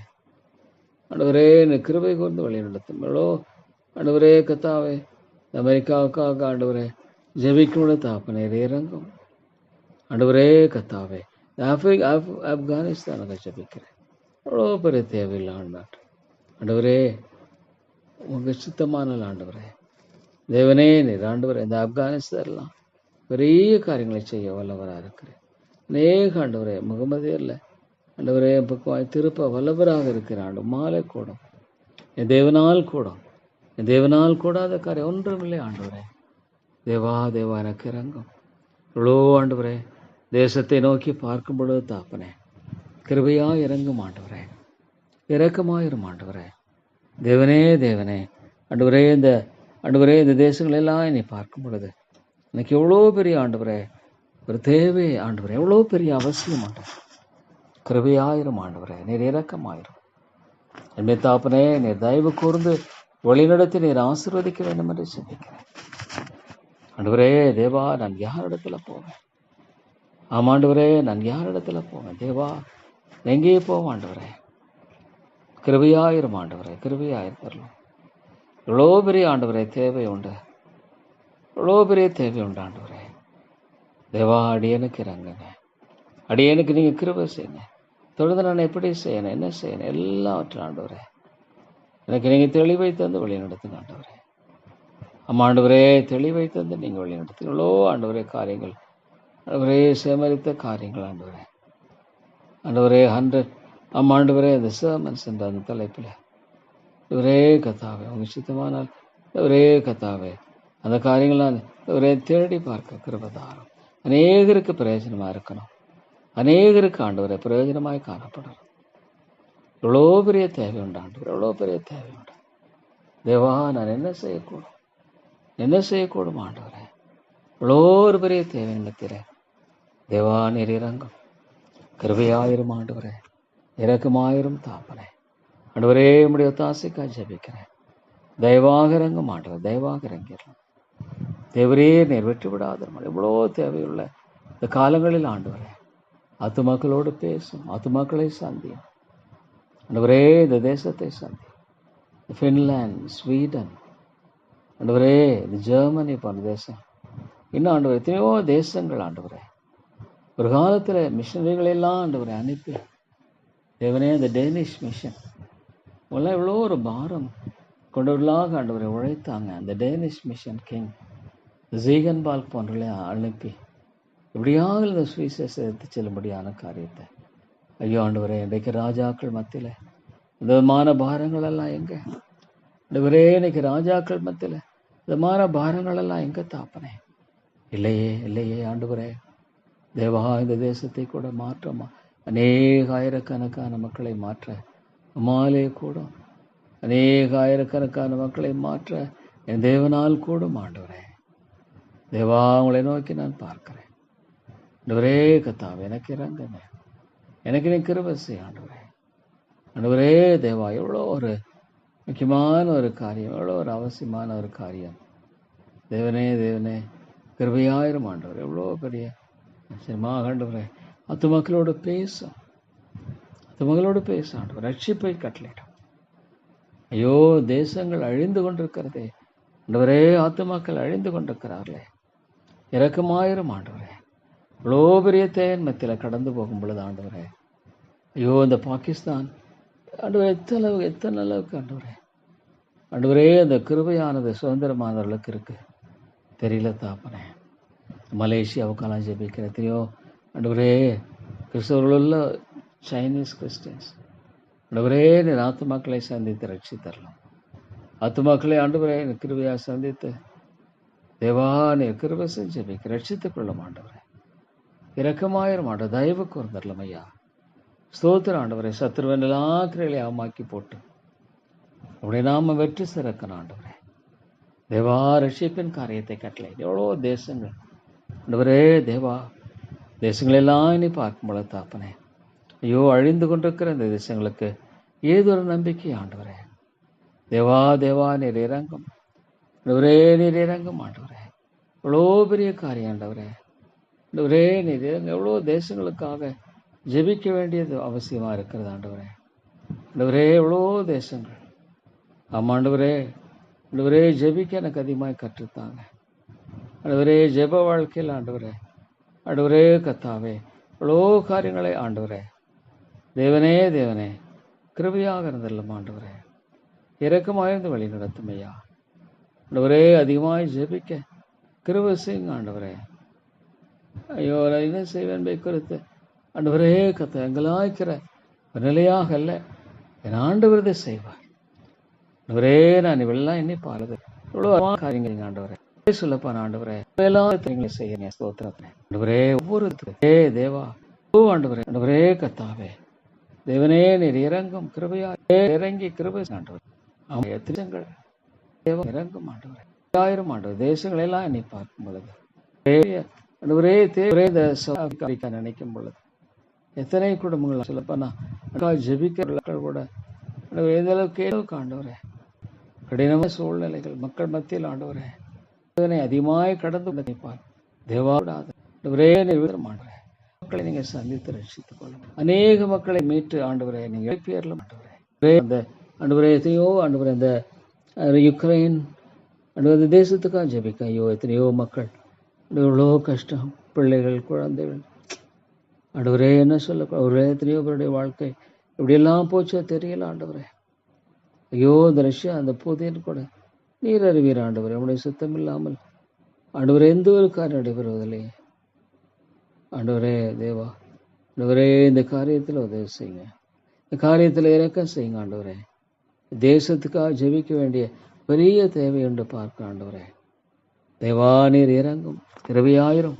S1: ஆண்டவரே கிருபை கூர்ந்து வழி நடத்தும். எவ்வளோ ஆண்டவரே கத்தாவே அமெரிக்காவுக்காக ஆண்டவரே ஜெபிக்கும் தாப்பனே இறங்கும் ஆண்டவரே கத்தாவே. ஆப்கானிஸ்தானுக்கு ஜெபிக்கிறேன். அவ்வளோ பெரிய தேவையில்லை ஆண்டவரே. உங்கள் சுத்தமான ஆண்டவரே தேவனே நீர் ஆண்டவரே. இந்த ஆப்கானிஸ்தான்லாம் பெரிய காரியங்களை செய்ய வல்லவராக இருக்கிறேன். அநேக ஆண்டவரே முகமதியில் ஆண்டவரே பக்கமாய் திருப்ப வல்லவராக இருக்கிற ஆண்டு மாலை கூடும். என் தேவனால் கூடும். என் தேவனால் கூடாத காரியம் ஒன்றுமில்லை ஆண்டவரே. தேவா தேவா எனக்கு இறங்கும். இவ்வளோ ஆண்டவரே தேசத்தை நோக்கி பார்க்கும் பொழுது தாப்பனே கிருபையா இறங்கும் ஆண்டவரே. இரக்கமாயிரும் ஆண்டவரே. தேவனே தேவனே ஆண்டவரே இந்த தேசங்களெல்லாம் என்னை பார்க்கும் பொழுது எனக்கு எவ்வளோ பெரிய ஆண்டவரே ஒரு தேவை ஆண்டவரே, எவ்வளோ பெரிய அவசியம் ஆண்டவரே. கிருபையாயிரும் ஆண்டவரே. நீர் இரக்கமாயிரும். என்னை தாப்பனே நீர் தயவு கூர்ந்து வழிநடத்தி நீர் ஆசீர்வதிக்க வேண்டும் என்று சிந்திக்கிறேன் ஆண்டவரே. தேவா நான் யாரிடத்துல போவேன்? ஆமாண்டவரே நான் யாரிடத்துல போவேன்? தேவா எங்கேயே போவோம் ஆண்டவரே. கிருபையாயிரும் ஆண்டவரே. கிருபையாயிரம். எவ்வளோ பெரிய ஆண்டவரே தேவை உண்டு, எவ்வளோ பெரிய தேவை உண்டு ஆண்டவரே. தேவா அடியனுக்கு இறங்குங்க. அடியனுக்கு நீங்கள் கிருபை செய்யுங்க. தொடர்ந்து நான் எப்படி செய்யணும், என்ன செய்யணும், எல்லாவற்றும் ஆண்டவரே எனக்கு நீங்கள் தெளிவை தந்து வழி நடத்துங்க ஆண்டவரே. ஆண்டவரே தெளிவை தந்து நீங்கள் வழி நடத்துங்க. எவ்வளோ ஆண்டவரே காரியங்கள் ஆண்டவரே சேமரித்த காரியங்கள் ஆண்டவரே. ஆண்டவரே 100 ஆண்டவரே இந்த சர்மன்ஸ் என்ற அந்த தலைப்பில் ஒரே கத்தாவே உங்கள் சித்தமானால் ஒரே கத்தாவே அந்த காரியங்கள்லாம் ஒரே தேடி பார்க்க கிருபதாரம் அநேகருக்கு பிரயோஜனமாக இருக்கணும். அநேகருக்கு ஆண்டவரை பிரயோஜனமாய் காணப்படணும். எவ்வளோ பெரிய தேவை உண்டு ஆண்டவர், எவ்வளோ பெரிய தேவை உண்டு. தேவா நான் என்ன செய்யக்கூடும் ஆண்டவரே. எவ்வளோ ஒரு பெரிய தேவை நினைத்திர தேவா நீர் இறங்கும். கிருபையாயிரும் ஆண்டவரே. இறக்கமாயிரும் தாப்பனே. ஆண்டவரே உம்முடைய ஒத்தாசைக்காக ஜெபிக்கிறேன். தயவாக இறங்கும் ஆண்டவர், தயவாக இறங்கிடலாம். தேவரே நீர் வெற்றி விடாத எவ்வளோ தேவையுள்ள இந்த காலங்களில் ஆண்டவரே ஆத்துமாக்களோடு பேசும், ஆத்துமாக்களை சந்தியும் ஆண்டவரே. இந்த தேசத்தை சந்தி, ஃபின்லாந்து, ஸ்வீடன் ஆண்டவரே, இது ஜெர்மனி போன்ற தேசம், இன்னும் ஆண்டவரே எத்தனையோ தேசங்கள் ஆண்டவரே ஒரு காலத்தில் மிஷனரிகளெல்லாம் ஆண்டவரை அனுப்பி தேவனே இந்த டேனிஷ் மிஷன் எல்லாம் எவ்வளோ ஒரு பாரம் கொண்டவர்களாக ஆண்டவரை உழைத்தாங்க. அந்த டேனிஷ் மிஷன் கிங் ஜீகன்பால் போன்றவர்களை அனுப்பி எப்படியாக இந்த சுவிசேஷத்தை எடுத்து செல்லும்படியான காரியத்தை ஐயோ ஆண்டவரே இன்றைக்கு ராஜாக்கள் மத்தியில் விதமான பாரங்கள் எல்லாம் எங்கே ஆண்டவரே? இன்னைக்கு ராஜாக்கள் மத்தியில் விதமான பாரங்கள் எல்லாம் எங்கே தாப்பனே? இல்லையே ஆண்டவரே. தேவா இந்த தேசத்தை கூட மாற்றமா அநேக ஆயிரக்கணக்கான மக்களை மாற்ற உம்மாலே கூடும். அநேக ஆயிரக்கணக்கான மக்களை மாற்ற என் தேவனால் கூடும் ஆண்டவரே. தேவா உங்களை நோக்கி நான் பார்க்கிறேன் ஆண்டவரே. கத்தாவே எனக்கு இறங்குங்க, எனக்கு நீ கிருபை செய் ஆண்டவரே. ஆண்டவரே தேவா எவ்வளோ ஒரு முக்கியமான ஒரு காரியம், எவ்வளோ ஒரு அவசியமான ஒரு காரியம். தேவனே கிருபையாயிரும் ஆண்டவர். எவ்வளோ பெரிய நிச்சயமாக ஆண்டவரே ஆத்துமாக்களோடு பேசும், ஆத்துமாக்களோடு பேச ஆண்டவர் ரட்சிப்பை கட்டளையிடும். ஐயோ, தேசங்கள் அழிந்து கொண்டிருக்கிறதே ஆண்டவரே, ஆத்துமாக்கள் அழிந்து கொண்டிருக்கிறார்களே, இரக்கமாயிரும் ஆண்டவரே. இவ்வளோ பெரிய தேன் மத்தியில் கடந்து போகும் பொழுது ஆண்டவரே, ஐயோ இந்த பாகிஸ்தான் ஆண்டவரே எத்தனை அளவுக்கு ஆண்டவரே, ஆண்டவரே அந்த கிருபையானது சுதந்திரமானவர்களுக்கு இருக்கு தெரியல தாப்பனே. மலேசியாவுக்கெல்லாம் ஜெபிக்கிற எத்தனையோ ஆண்டவரே கிறிஸ்தவர்களுள்ள சைனீஸ் கிறிஸ்டியன்ஸ் ஆண்டவரே, நீர் ஆத்துமாக்களை சந்தித்து ரட்சி தரலாம். ஆத்துமாக்களை ஆண்டவரே கிருபையாக சந்தித்து தேவா நீர் கிருபை செஞ்சு ஜெபிக்க ரட்சித்துக் கொள்ளும் ஆண்டவரே. இரக்கமாயிரம் ஆண்டவர் தயவு கூர்ந்தரலாம் ஐயா. ஸ்தோத்திர ஆண்டவரே, சத்துருவன் எல்லா கிரைகளை ஆமாக்கி போட்டு அப்படியே நாம வெற்றி சிறக்கணும் ஆண்டவரே. தேவா ரட்சிப்பின் காரியத்தை கட்டளை எவ்வளோ தேசங்கள் ஆண்டவரே, தேவா தேசங்களெல்லாம் இனி பார்க்கும் பொழுது தாப்பனே, ஐயோ அழிந்து கொண்டிருக்கிற இந்த தேசங்களுக்கு ஏதோ ஒரு நம்பிக்கை ஆண்டவரே. தேவா தேவா நீர் இறங்கும் ஆண்டவரே, நீர் இறங்கும் ஆண்டவரே. எவ்வளோ பெரிய காரியம் ஆண்டவரே. ஆண்டவரே நீர் இறங்க எவ்வளோ தேசங்களுக்காக ஜெபிக்க வேண்டியது அவசியமாக இருக்கிறது ஆண்டவரே. ஆண்டவரே எவ்வளோ தேசங்கள் ஆமாண்டவரே, ஆண்டவரே ஜெபிக்க எனக்கு அதிகமாக கற்றுத்தாங்க ஆண்டவரே. ஜெப வாழ்க்கையில் ஆண்டவரே, ஆண்டவரே கத்தாவே எவ்வளோ காரியங்களை ஆண்டவரே, தேவனே தேவனே கிருபையாக இருந்தல்லும் ஆண்டவரே, இரக்கமாக இருந்து வழி நடத்தும் ஐயா. ஆண்டவரே அதிகமாக ஜெபிக்க கிருபை செய்யுங்க ஆண்டவரே. ஐயோ நான் என்ன செய்வேன் குறித்து ஆண்டவரே கத்த எங்களாய்க்கிற நிலையாக அல்ல, என் ஆண்டவரதை செய்வார் ஆண்டவரே. நான் இவெல்லாம் எண்ணி பாருது இவ்வளோ காரியங்கள் ஆண்டவரே சொல்லப்பான ஆண்டவரே, எல்லா செய்ய ஸ்தோத்திரத்தினே ஆண்டவரே. ஒவ்வொரு தேவா ஓ ஆண்டவரே, ஆண்டவரே கத்தாவே தேவனே நீர் இறங்கும் கிருபையா இறங்கி கிருபை ஆண்டவர் எத்தனைகள் தேவ இறங்கும் ஆண்டவரே. 1000 ஆண்டவர் தேசங்கள் எல்லாம் எண்ணி பார்க்கும் பொழுது ஆண்டவரே தேவரே நினைக்கும் பொழுது எத்தனை குடும்பங்கள் சொல்லப்பா ஜெபிக்க கூட எந்த அளவுக்கு ஆண்டவரே கடினமான சூழ்நிலைகள் மக்கள் மத்தியில் ஆண்டவரே இதனை அதிகமாய் கடந்து நினைப்பார் தேவாடாத ஆண்டவரே ஆண்டவரே மக்களை நீங்க சந்தித்து ரட்சித்துக் கொள்ளும். அநேக மக்களை மீட்டு ஆண்டவரே நீங்க எழுப்பியறலும் ஆண்டவரே. அந்த ஆண்டவரே எத்தனையோ ஆண்டவரே இந்த யுக்ரைன் ஆண்டவர் தேசத்துக்காக ஜெபிக்க ஐயோ எத்தனையோ மக்கள் எவ்வளோ கஷ்டம், பிள்ளைகள் குழந்தைகள் ஆண்டவரே என்ன சொல்ல அவரே எத்தனையோ பேருடைய வாழ்க்கை இப்படியெல்லாம் போச்சோ தெரியல ஆண்டவரே. ஐயோ இந்த ரஷ்யா அந்த புதியன் கூட நீர் அறிவீர் ஆண்டவரே. உடைய சுத்தம் இல்லாமல் ஆண்டவரே எந்த ஒரு காரியம் நடைபெறுவதில்லை ஆண்டவரே. தேவா ஆண்டவரே இந்த காரியத்தில் உதவி செய்யுங்க, இந்த காரியத்தில் இறக்கம் செய்யுங்க ஆண்டவரே. தேசத்துக்காக ஜெபிக்க வேண்டிய பெரிய தேவை உண்டு பார்க்க ஆண்டவரே. தேவா நீர் இறங்கும் 20,000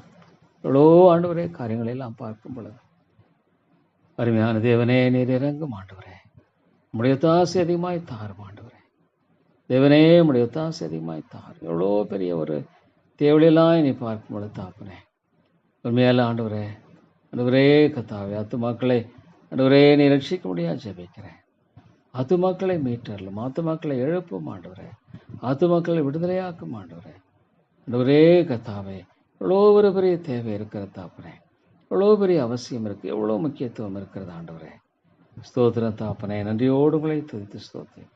S1: எவ்வளோ ஆண்டவரே காரியங்களை எல்லாம் பார்க்கும் பொழுது அருமையான தேவனே நீர் இறங்கும் ஆண்டவரே. உடைய தாசை அதிகமாய் தாரும் ஆண்டவரே. தேவனே உடைய தாசை அதிகமாய் தாரும். எவ்வளோ பெரிய ஒரு தேவையெல்லாம் நீ பார்க்கும் பொழுது தாப்பனே உண்மையால ஆண்டவரே. ஆண்டவரே கத்தாவே ஆத்துமாக்களை ஆண்டவரே நீ ரட்சிக்க முடியாது ஜெபிக்கிறேன். ஆத்துமாக்களை மீட்டரலும், ஆத்துமாக்களை எழுப்பும் ஆண்டவரே, ஆத்துமாக்களை விடுதலையாக்கும் ஆண்டவரே. ஆண்டவரே கத்தாவே எவ்வளோ ஒரு பெரிய தேவை இருக்கிறது தாப்பனே, எவ்வளோ பெரிய அவசியம் இருக்குது, எவ்வளோ முக்கியத்துவம் இருக்கிறது ஆண்டவரே. ஸ்தோத்திரம் தாப்பனே, நன்றியோடு உங்களை துதித்து ஸ்தோத்திரம்.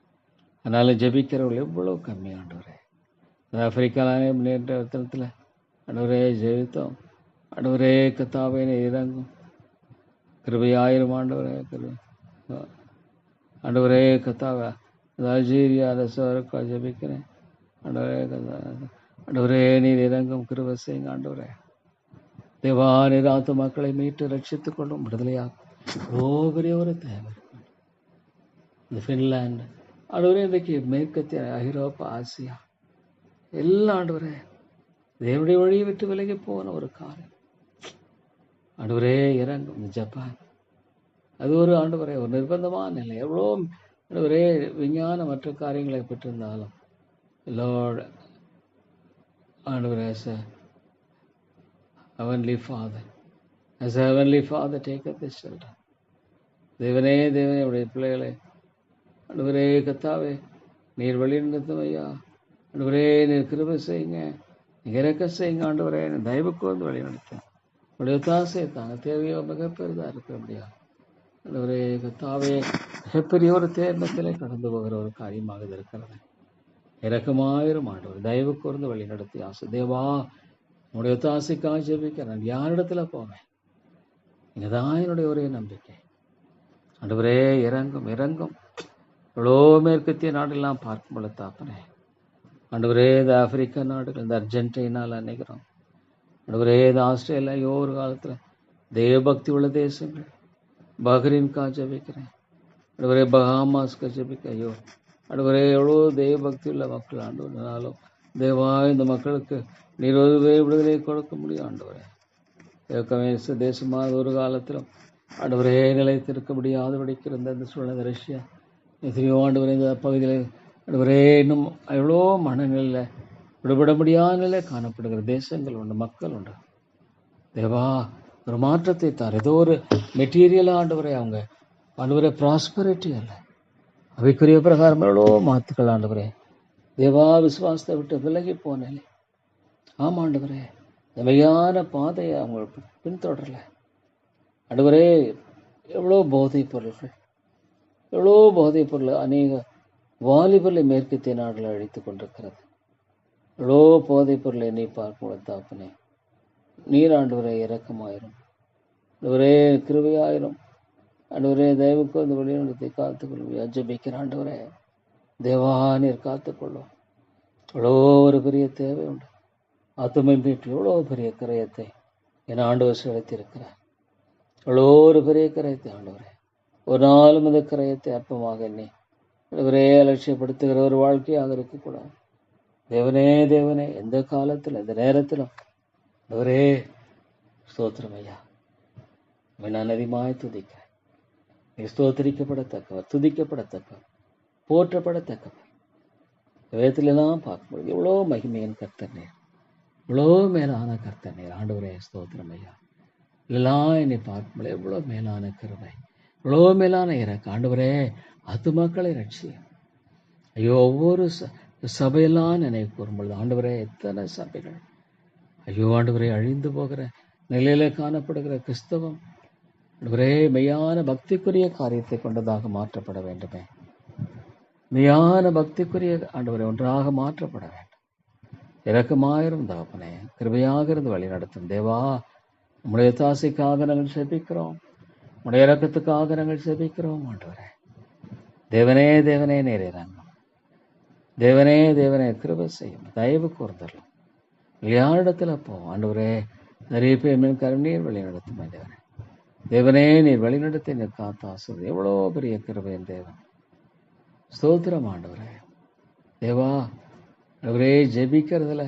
S1: அதனால் ஜெபிக்கிறவர்கள் எவ்வளோ கம்மி ஆண்டவரே. ஆப்பிரிக்காலே முன்னேற்றத்தில் ஆண்டவரே ஜெயித்தோம் ஆண்டவரே. கத்தாவே இறங்கும் கிருபையாயிரம் ஆண்டவரே. ஆண்டவரே கத்தாவே அல்ஜீரியா அரசுக்காக ஜெபிக்கிறேன் ஆண்டவரே. ஆண்டவரே நீர் இறங்கும் கிருபை செய்யுங்க ஆண்டவரே. தேவா நீர் ஆத்துமாக்களை மீட்டு ரட்சித்துக் கொள்ளும், விடுதலையாகும். பெரிய ஒரு தேவை இந்த ஃபின்லாந்து ஆண்டவரே, இன்றைக்கு மேற்கத்திய ஐரோப்பா ஆசியா எல்லாம் ஆண்டவரே தேவனுடைய வழியை விட்டு விலகி போன ஒரு காலம் ஆண்டவரே இறங்கும். ஜப்பான் அது ஒரு ஆண்டவரே ஒரு நிர்பந்தமான நிலை. எவ்வளோ ஆண்டவரே விஞ்ஞான மற்ற காரியங்களை பெற்றிருந்தாலும் லார்ட் ஆண்டவரே as a heavenly father take up his children. தேவனே தேவனே உடைய பிள்ளைகளை ஆண்டவரே கத்தாவே நீர் வழி நடத்தும் ஐயா. ஆண்டவரே நீர் கிருபை செய்யுங்க, நீங்க இறக்க செய்யுங்க ஆண்டவரே. தயவுக்கு வந்து வழி நடத்தும் உடைய தாசை தாங்க தேவையோ மிக பெரிதாக இருக்க முடியாது. ஆண்டவரே கர்த்தாவே, மிகப்பெரிய ஒரு தேர்ந்தத்திலே கடந்து போகிற ஒரு காரியமாக இது இருக்கிறது. இரக்கமாயிரும் ஆண்டவர், தயவு கூர்ந்து வழி நடத்தி ஆசை தேவா, உடைய தாசைக்காக ஜெபிக்க நான் யாரிடத்துல போவேன்? நீங்க தான் என்னுடைய ஒரே நம்பிக்கை. ஆண்டவரே இறங்கும் இறங்கும். எவ்வளோ மேற்கத்திய நாடெல்லாம் பார்க்கும் பொழுது தாப்பனே, ஆண்டவரே இந்த ஆப்பிரிக்கா நாடுகள், இந்த அர்ஜென்டினால நினைக்கிறோம். ஆண்டவரே இந்த ஆஸ்திரேலியா ஒரு காலத்துல தேவபக்தி உள்ள தேசங்கள். பஹ்ரைன்கா ஜெபிக்கிறேன். ஆண்டவரே பஹாமாஸ்க்கு ஜெபிக்க ஐயோ ஆண்டவரே எவ்வளோ தேவபக்தி உள்ள மக்கள் ஆண்டவனாலும் தேவா இந்த மக்களுக்கு நீர் ஒருவே விடுதலை கொடுக்க முடியும். ஆண்டவரே கம்யூனிஸ்ட் தேசமாக ஒரு காலத்திலும் ஆண்டவரே நிலைத்திருக்க முடியாது படிக்கிற இந்த சூழ்நிலை ரஷ்யா எத்தனையோ ஆண்டவரே இந்த பகுதியில் ஆண்டவரே இன்னும் எவ்வளோ மனநிலையில் விடுபட முடியாத நிலை காணப்படுகிற தேசங்கள் உண்டு, மக்கள் உண்டு. தேவா ஒரு மாற்றத்தை தார். ஏதோ ஒரு மெட்டீரியல் ஆண்டவரே அவங்க ஆண்டவரே ப்ராஸ்பரிட்டி அல்ல, அவைக்குரிய பிரகாரம் எவ்வளோ மாத்துக்கள் ஆண்டவரே. தேவா விசுவாசத்தை விட்டு விலகி போனேன். ஆமாம் ஆண்டவரே, மெய்யான பாதையை அவங்க பின்தொடரல ஆண்டவரே. எவ்வளோ போதைப் பொருள்கள், எவ்வளோ போதைப் பொருள் அநேக வாலிபர்களை மேற்கத்திய நாடுகளை அழித்து கொண்டிருக்கிறது. எவ்வளோ போதைப் பொருளை என்னை பார்க்கும் தாப்பனே, நீர் ஆண்டவரே இரக்கமாயிரும், ஆண்டவரே கிருபையாயிரும், ஆண்டவரே தயவுக்கு அந்த வழிநடத்தை காத்துக்கொள்ளும் ஜெபிக்கிற ஆண்டவரே. தேவா நீர் காத்துக்கொள்ளும். எவ்வளோ ஒரு பெரிய தேவை உண்டு. ஆத்துமை மீட்டு எவ்வளோ பெரிய கரையத்தை என் ஆண்டவர் செலுத்தியிருக்கிறார். எவ்வளோ ஒரு பெரிய கரையத்தை ஆண்டவரே. ஒரு நாளும் அந்த கரையத்தை அற்பமாக எண்ணி ஆண்டவரே அலட்சியப்படுத்துகிற ஒரு வாழ்க்கையாக இருக்கக்கூடாது. தேவனே தேவனே, எந்த காலத்தில் எந்த நேரத்திலும் ஆண்டவரே ஸ்தோத்திரம் ஐயா. நான் அதிகமாய் துதிக்கிறேன். நீ ஸ்தோத்திரிக்கப்படத்தக்கவர், துதிக்கப்படத்தக்கவர், போற்றப்படத்தக்கவர். வேதத்திலெல்லாம் பார்க்கும்பொழுது எவ்வளோ மகிமையின் கர்த்தர் நீர், இவ்வளோ மேலான கர்த்தர் நீர். ஆண்டவரே ஸ்தோத்திரம் ஐயா. இதெல்லாம் என்னை பார்க்கும்போது எவ்வளோ மேலான கருணை, இவ்வளோ மேலான இறக்க. ஆண்டவரே ஆத்துமாக்களை ரட்சியும். ஐயோ ஒவ்வொரு சபையெல்லாம் நினைவு கூறும்பொழுது ஆண்டவரே எத்தனை சபைகள் ஐயோ ஆண்டவரே அழிந்து போகிற நிலையில காணப்படுகிற கிறிஸ்தவம் ஆண்டவரே மெய்யான பக்திக்குரிய காரியத்தை கொண்டதாக மாற்றப்பட வேண்டுமே. மெய்யான பக்திக்குரிய ஆண்டவரே ஒன்றாக மாற்றப்பட வேண்டும். இரக்கமாயிரும் தகப்பனே, கிருபையாக இருந்து வழி நடத்தும் தேவா. உம்முடைய தாசைக்காக நாங்கள் செபிக்கிறோம், உம்முடைய இரக்கத்துக்காக நாங்கள் செபிக்கிறோம். ஆண்டவரே தேவனே தேவனே நேரேறாங்க. தேவனே தேவனே கிருபை செய்யும், தயவு கூர்ந்தரலாம். யாரிடத்துல போவோம் ஆண்டவரே? நிறைய பேர் மீன் கருணீர் வழி நடத்தும் தேவனே. தேவனே நீர் வழிநடத்தி நீர் காத்தாசுவது எவ்வளோ பெரிய கிருபையின் தேவன். ஸ்தோத்திரம் ஆண்டவரே. தேவா ஆண்டவரே, ஜெபிக்கிறதுல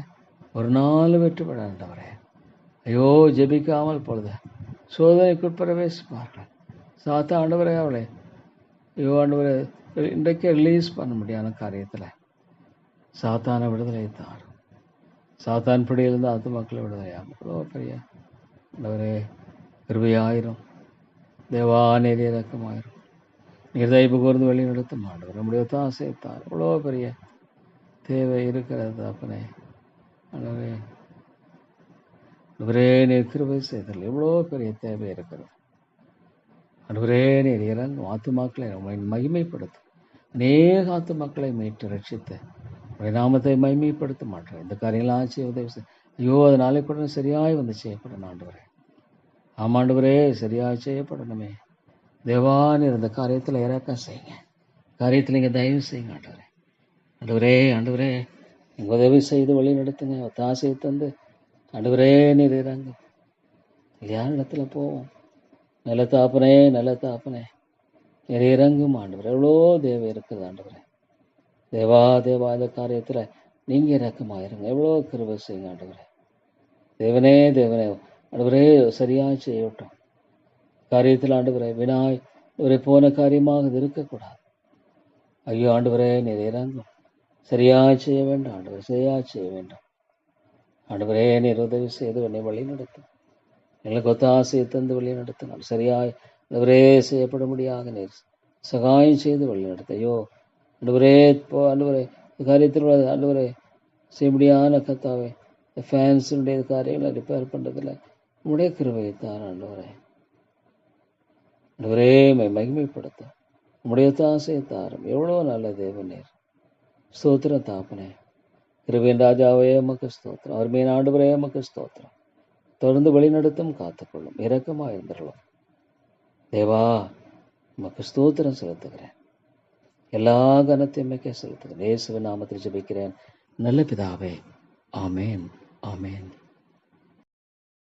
S1: ஒரு நாள் வெற்றிப்பட ஆண்டவரே. ஐயோ ஜெபிக்காமல் பொழுது சோதனைக்குட்பிரவேசிப்பார்கள். சாத்தா ஆண்டவரே அவளை ஐயோ ஆண்டவரே இன்றைக்கே ரிலீஸ் பண்ண முடியாத காரியத்தில் சாத்தான விடுதலை தாரும். சாத்தான் பிடியிலிருந்து அது மக்களை விடுதலையாகும். அவ்வளோ பெரிய ஆண்டவரே கிருபையாயிரும். தேவா நீர் இரக்கமாயிரும். நீர் தயவு கூர்ந்து வழி நடத்தும் ஆண்டவர். நம்முடைய தாசைத்தார் எவ்வளோ பெரிய தேவை இருக்கிறது அப்பனே. ஆண்டவரே ஆண்டவரே நீர் கிருபை செய்தல் எவ்வளோ பெரிய தேவை இருக்கிறது. ஆண்டவரே நீர் இறங்கும். ஆத்துமாக்களை உங்களை மகிமைப்படுத்தும். அநேக ஆத்துமாக்களை மீட்டு ரட்சித்து உடைய நாமத்தை மகிமைப்படுத்த மாட்டேன். இந்த காரியங்களாம் செய்ய உதவி செய். ஐயோ அது நாளை கூட சரியாய் வந்து செய்யப்படணும் ஆண்டவரே. ஆமாண்டவரே சரியாக செய்யப்படணுமே. தேவா நீர் இந்த காரியத்தில் இறக்கம் செய்யுங்க. காரியத்தில் நீங்கள் தயவு செய்யுங்க ஆண்டவரே. ஆண்டவரே ஆண்டவரே நீங்கள் உதவி செய்து வழி நடத்துங்க. தாசையை தந்து ஆண்டவரே நீர் இறங்கும். யார் இடத்துல போவோம்? நல்ல தாப்பனே நல்ல தாப்பனே நீர் இறங்கும் ஆண்டவரே. எவ்வளோ தேவை இருக்குது ஆண்டவரே. தேவா தேவா இந்த காரியத்தில் நீங்கள் இறக்கமாயிருங்க. எவ்வளோ கிருபை செய்யுங்க ஆண்டவரே. தேவனே தேவனே ஆண்டவரே சரியாக செய்யட்டும். காரியத்தில் ஆண்டவரே வினாய் ஒரு போன காரியமாக இது இருக்கக்கூடாது. ஐயோ ஆண்டவரே நீர் இறங்கும். சரியாக செய்ய வேண்டாம் ஆண்டவர், சரியாக செய்ய வேண்டாம் ஆண்டவரே. நீர் உதவி செய்து என்னை வழி நடத்தும். எங்களுக்கு ஒத்தாசையை தந்து வழி நடத்துங்கள். சரியாய் ஆண்டவரே செய்யப்பட முடியாத நீர் சகாயம் செய்து வழி நடத்த. ஐயோ ஆண்டவரே இப்போ ஆண்டவரே காரியத்தில் ஆண்டவரே செய்ய முடியாத கத்தாவே இந்த ஃபேன்ஸுடைய காரியங்களை ரிப்பேர் பண்ணுறதில்ல உம்முடைய கிருபையைத்தான் ஆண்டவரே. ஆண்டவரே மகிமைப்படுத்த உம்முடைய தாசையை தாரும். எவ்வளோ நல்ல தேவனீர். ஸ்தோத்திரம் தாப்பனே. கிருபையின் ராஜாவே உமக்கு ஸ்தோத்திரம். அருமையான ஆண்டவரே உமக்கு ஸ்தோத்திரம். தொடர்ந்து வழிநடத்தும் காத்துக்கொள்ளும். இரக்கமாக இருந்துள்ளோம் தேவா. உமக்கு ஸ்தோத்திரம் செலுத்துகிறேன். எல்லா கனத்தையும் செலுத்துகிறேன். இயேசுவின் நாமத்தில் ஜெபிக்கிறேன் நல்ல பிதாவே. ஆமேன், ஆமேன்.